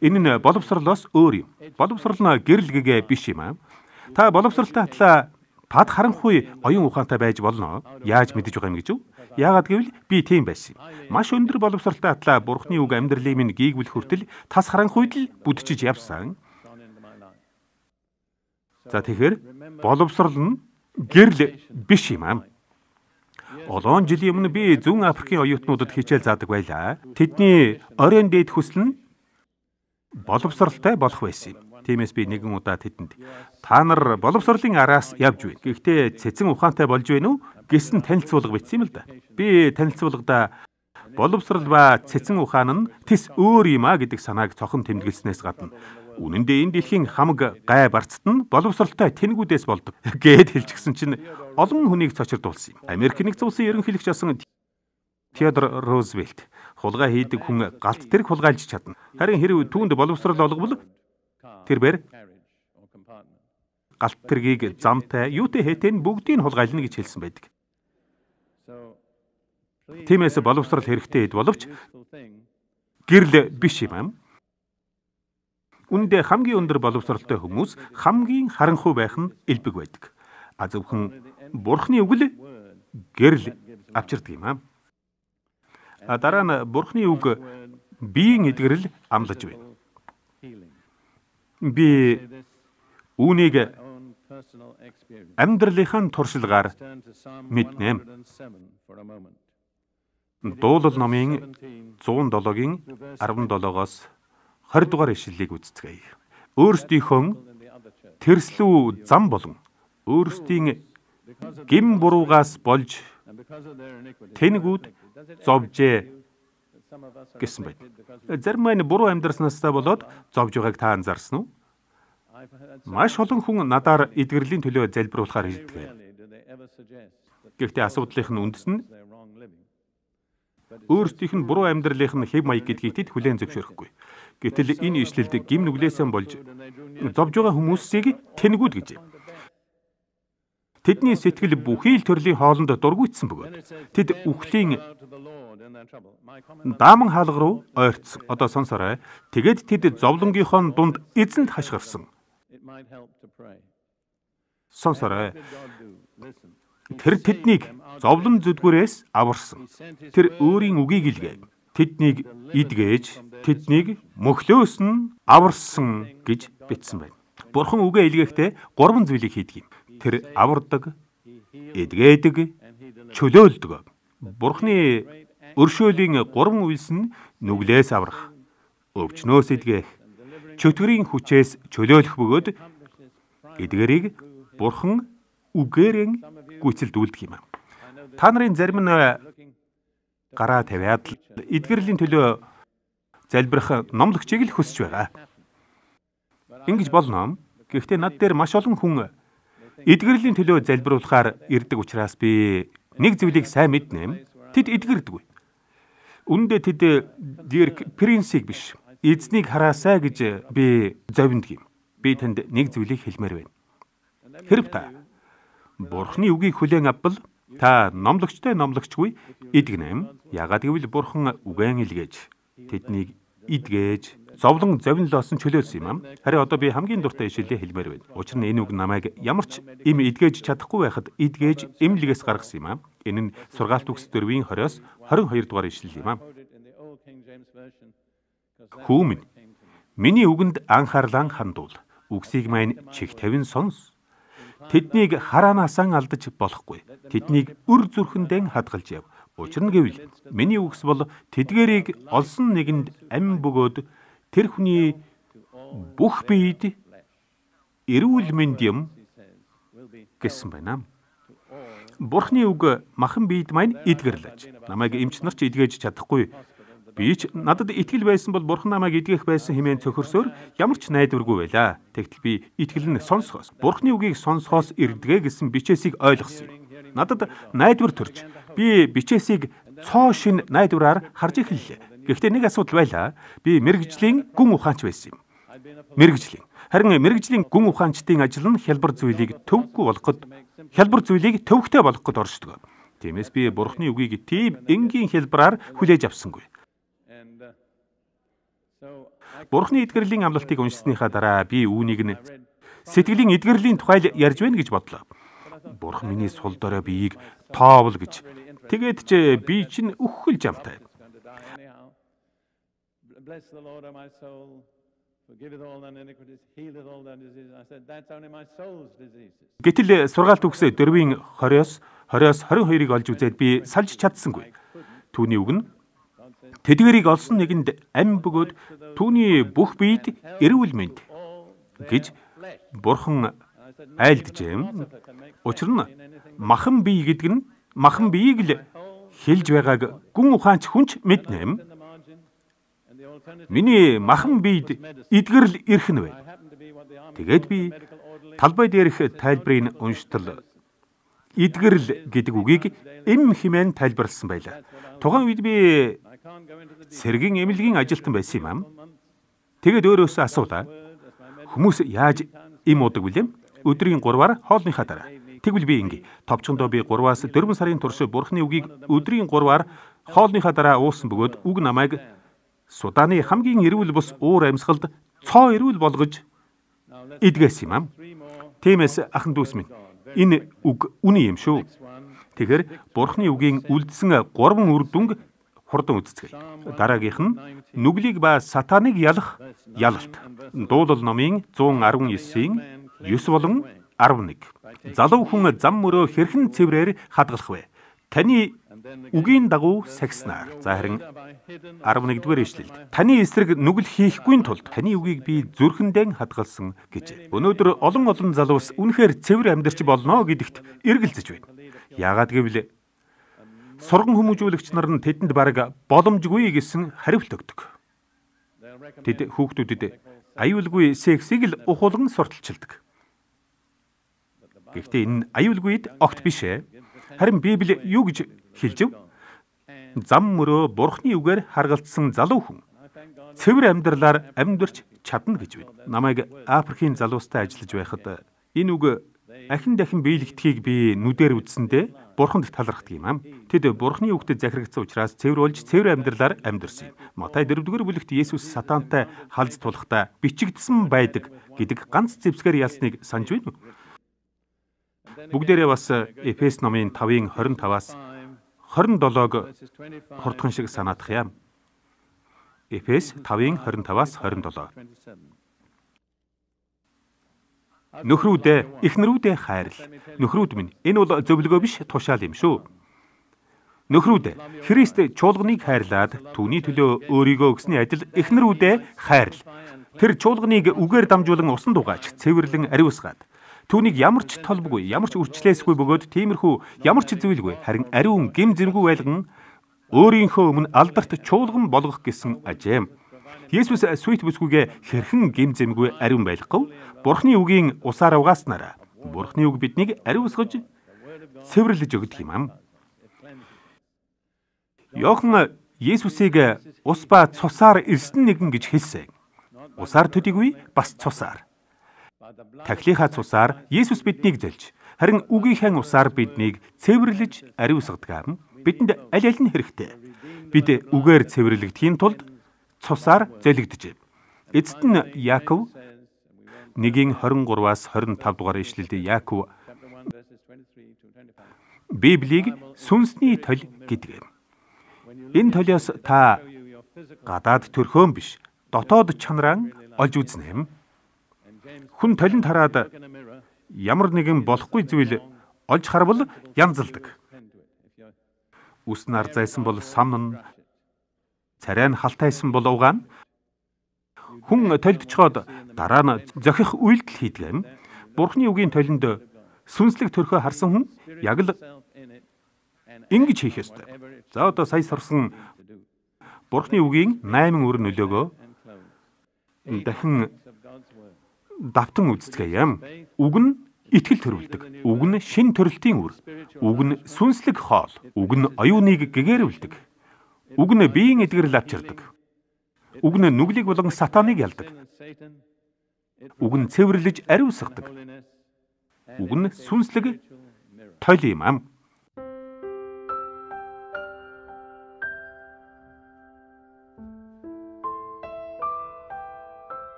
Энэ нь боловсролоос өөр юм. Боловсрол нь гэрэл гэгээ биш юм аа. Та боловсролтой хатлаа тад харанхуй оюун ухаантай байж болно. Яаж мэдэж байгаа юм гэж юу? Яагаад гэвэл би тийм байсан юм. Маш өндөр боловсролтой хатлаа Бурхны үг амьдралын минь гийгвэл хүртэл тас харанхуйд л бүдчиж явсан. За тэгэхээр боловсрол нь гэрэл биш юм аа. Олон жилийн өмнө би Зүүн Африкийн оюутнуудад хичээл заадаг байлаа. Тэдний оройн дээд хүсэл нь боловсролтой болох байсан юм. Тиймээс би нэгэн удаа тэдэнд та нар боловсролын араас явж байна. Гэхдээ цэцэн ухаантай болж байна уу гэсэн танилцуулга бичсэн юм л да. Би танилцуулгада боловсрол ба цэцэн ухаан нь тис өөр юм а гэдэг санааг цохон тэмдэглэснээс гадна үнэн дээр энэ дэлхийн хамаг гай барцад нь боловсролтой тэнгүүдээс болдог гэд хэлчихсэн чинь олон хүнийг цочирдуулсан юм. Америк нэгдсэн улсын ерөнхийлөгч асан Теодор Рузвельт хулгай хийдэг хүн галт тэрэг хулгайлж чадна. Харин хэрэг түүнд боловсрол олгобол тэрээр галт тэргийг замтай, юутэй хэтэн бүгдийг хулгайлна гэж хэлсэн байдаг. Тиймээс боловсрол хэрэгтэй хэд боловч гэрэл биш юм. Үүндээ хамгийн өндөр боловсролтой хүмүүс хамгийн харанхуй байх нь элбэг байдаг. А зөвхөн Бурхны үг л гэрэл авчирдаг юм. Дараа нь Бурхны үг биеийн эдгэрэл амлаж байна. Би үүнийг амьдралынхаа туршилгаар мэднэ. Дуулал номын 107-гийн 17-оос 20 дугаар ишлэлийг үздэцгээе. Өөрсдийнхөө тэрслүү зам болон өөрсдийн гим буруугаас болж тэнгүүд зовжээ гэсэн байна. Зарим нь буруу амьдрснаасаа болоод зовж байгааг та анзаарсан уу? Маш олон хүн надаар эдгэрлийн төлөө залбируулахаар хэлдэг. Гэхдээ асуудлынх нь үндэс нь өөрсдийнх нь буруу амьдралынх нь хэв маяг гэдгийг тэд хүлээн зөвшөөрөхгүй. Гэтэл энэ ишлэлд гим нүглээсээ болж зовж байгаа хүмүүсийг тэнгүүд гэж. Тэдний сэтгэл бүхий л төрлийн хоолнд дургуйтсан бөгөөд тэд үхлийн дааман хаалга руу ойртсон. Одоо сонсорой. Тэгээд тэд зовлонгийнхоо дунд эзэнд хашгирсан. Сонсорой. Тэр тэднийг зовлон зүдгүүрээс аварсан. Тэр өөрийн үгийг илгээв. Тэднийг идгээж, тэднийг мөхлөөс нь аварсан гэж бичсэн байна. Бурхан үгээ илгээхдээ 3 зүйлийг хийдэг юм. Тэр авардаг, идгээдэг, чөлөөлдөг. Бурханы өршөөлийн 3 үйлс нь нүглээс аврах, өвчнөөс идгээх, чөтгөрийн хүчээс чөлөөлөх бөгөөд эдгэрийг Бурхан үгээрэн гүйцэлдүүлдэг юм. Та нарын зарим нь гараа тавиад эдгэрлийн төлөө залбирах номлогчийг л хүсэж байгаа. Ингэж болно. Гэхдээ над дээр маш олон хүн эдгэрлийн төлөө залбируулахаар ирдэг учраас би нэг зүйлийг сайн мэднэ. Тэд эдгэрдэг. Үүндээ тэд Дирк Принсийг биш, эзнийг хараасаа гэж би зовиндаг юм. Би танд нэг зүйлийг хэлмээр байна. Хэрв та Бурхны үгийг хүлээн авбал та номлогчтой номлогчгүй идэгнэм. Яагаад гэвэл Бурхан үгэн илгээж тэднийг идгээж зовлон зовнилоосон чөлөөлсөн юм. Харин одоо би хамгийн дуртай ишлэлээ хэлмээр байна. Учир нь энэ үг намайг ямар ч им идгээж чадахгүй байхад идгээж эмнэлгээс гаргасан юм. Энэ нь сургаалт үгс 4-ийн 20-оос 22 дугаар ишлэл юм. Хүүмэн миний үгэнд анхаарлаа хандуул. Үгсийг маань чих тавин сонс. Тэднийг хараанасаа алдаж болохгүй. Тэднийг үр зүрхэндээ хадгалж яв. Учир нь гэвэл миний үгс бол тэдгэрийг олсон нэгэнд ам бөгөөд тэр хүний бүх биед эрүүл мэнд юм гэсэн байна. Бурхны үг махан биед маань эдгэрлэж. Намайг эмч нар ч эдгэж чадахгүй. Би ч надад итгэл байсан бол Бурхан намайг эдгэх байсан хэмээн цөхөрсөөр ямар ч найдваргүй байлаа. Тэгтэл би итгэл нь сонсохоос, Бурхны үгийг сонсохоос ирдэгэ гэсэн бичээсийг ойлгосон юм. Надад найдвар төрж би бичээсийг цоо шин найдвараар харж эхэллээ. Гэхдээ нэг асуудал байлаа. Би мэрэгжлийн гүн ухаанч байсан юм. Харин мэрэгжлийн гүн ухаанчдын ажил нь хялбар зүйлийг төвөгтэй болгоход оршдог. Тиймээс би Бурхны үгийг тийм энгийн хялбараар хүлээж авсангүй. Бурхны эдгэрлийн амлалтыг уншсныхаа дараа би үүнийг нь сэтгэлийн эдгэрлийн тухай ярьж байна гэж бодлоо. Бурхан миний сул дорой биеийг тоовол гэж. Тэгээд ч би чинь үхэл жамтай. Гэтэл сургаалт үгс 4-ийн 20-22-ыг олж үзээд би салж чадсангүй. Түүний үг нь тэдгэрийг олсон нэгэнд ам бөгөөд түүний бүх биед эрүүл мэнд гэж Бурхан айлджээ. Учир нь махан бие гэдэг нь махан биеийг л хэлж байгааг гүн ухаанч хүнч мэднэ. Миний махан биед эдгэрл ирэх нь байна. Тэгээд би талбай дээрх тайлбарыг унштал эдгэрл гэдэг үгийг эм хэмээн тайлбарласан байлаа. Тухайн үед би цэргийн эмнэлгийн ажилтан байсан юм. Тэгээд өөрөөсөө асуулаа. Хүмүүс яаж эм уудаг вүлэм? Өдрийн 3-аар хоолныхаа дараа. Тэгвэл би ингэ. Товчхондоо би 3-аас 4 сарын турш Бурхны үгийг өдрийн 3-аар хоолныхаа дараа уусан бөгөөд үг намайг Суданы хамгийн эрүүл бус уур амьсгалд цоо эрүүл болгож эдгэсэн юм. Тиймээс ахан дүүс минь энэ үг үний юм шүү. Тэгэхээр Бурхны үгийн үлдсэн 3 үр дүнг хурдан үзцгээе. Дараагийнх нь нүглийг ба сатаныг ялах ялалт. Дуулал номын 119-ийн 9 болон 11. Залуу хүн зам мөрөө хэрхэн цэврээр хадгалах вэ? Таны үгийн дагуу сагснаар. За харин 11-р эшлэл. Таны эсрэг нүгэл хийхгүй тулд таны үгийг би зүрхэндээ хадгалсан гэж. Өнөөдөр олон залуус үнэхээр цэвэр амьдарч болно гэдэгт эргэлзэж байна. Яагаад гэвэл сурган хүмүүжүүлэгч нар нь тэдэнд бараг боломжгүй гэсэн хариулт өгдөг. Тэд хүүхдүүдэд аюулгүй сексийг л ухуулган сурталчилдаг. Гэхдээ энэ аюулгүйд огт биш ээ. Харин Библи юу гэж хэлжв? Зам мөрөө Бурхны үгээр харгалзсан залуу хүн цэвэр амьдралаар амьдарч чадна гэж байна. Намайг Африкийн залуустай ажиллаж байхад энэ үг ахин дахин биелэгдэхийг би нүдээр үзсэндээ Бурханд талархдаг юм. Тэд Бурхны үгтэд захирагдсан учраас цэвэр болж цэвэр амьдралаар амьдарсан юм. Матай 4-р бүлэгт Есүс сатантай халз тулахдаа бичигдсэн байдаг гэдэг ганц зэвсгээр ясныг санаж байна уу? Бүгдээрээ бас Эфес номын 5-ын 25-аас 27-г хурдхан шиг санаадах юм. Эфес 5-ын 25-аас 27. Нөхрүүдээ, эхнэрүүдээ хайрл. Нөхрүүд минь, энэ бол зөвлөгөө биш, тушаал юм шүү. Нөхрүүд, Христ чуулганыг хайрлаад түүний төлөө өөрийгөө өгсөний адил эхнэрүүдээ хайрл. Тэр чуулганыг үгээр дамжуулан усан дугаач, цэвэрлэн ариусгаад түүнийг ямар ч толбгүй, ямар ч үрчлээсгүй бөгөөд тиймэрхүү ямар ч зүйлгүй, харин ариун гэм зэргүй байлган өөрийнхөө өмнө алдарт чуулган болгох гэсэн ажим. Есүс сүйт бүсгүйгээ хэрхэн гэм зэмгүй ариун байлгав? Бурхны үгийн усаар угааснараа. Бурхны үг биднийг ариусгаж цэвэрлэж өгдөг юм. Йохан Есүсийг ус ба цусаар ирсэн нэгэн гэж хэлсэн. Усаар төдийгүй бас цусаар. Тахилынхаа цусаар Есүс биднийг зэлж, харин үгийнхээ усаар биднийг цэвэрлэж ариусгадаг. Бидэнд аль аль нь хэрэгтэй. Бид үгээр цэвэрлэгдэхийн тулд цусаар зэлэгдэж. Эцэст нь Яаков 1:23-аас 25 дугаар ишлэлд Яаков Библийг сүнсний толь гэдэг. Энэ толиос та гадаад төрхөөн биш, дотоод чанараа олж үзнэ юм. Хүн толинд хараад ямар нэгэн болохгүй зүйл олж харвал янзалдаг. Үс нар зайсан бол самнан, царай нь халтайсан бол угаана. Хүн толдчоод дараа нь зохих үйлдэл хийдэг. Бурхны үгийн толинд сүнслэг төрхөө харсан хүн яг л ингэж хийх ёстой. За одоо сая сурсан Бурхны үгийн 8 үр нөлөөгөө дахин давтан үзцгээе. Үг нь итгэл төрүүлдэг. Үг нь шин төрөлтийн үр. Үг нь сүнслэг хоол. Үг нь оюуныг гэгэрүүлдэг. Үг нь биеийн эдгэрэл авчирдаг. Үг нь нүглийг болон сатаныг ялдаг. Үг нь цэвэрлэж ариусгадаг. Үг нь сүнслэг тойл юм ам.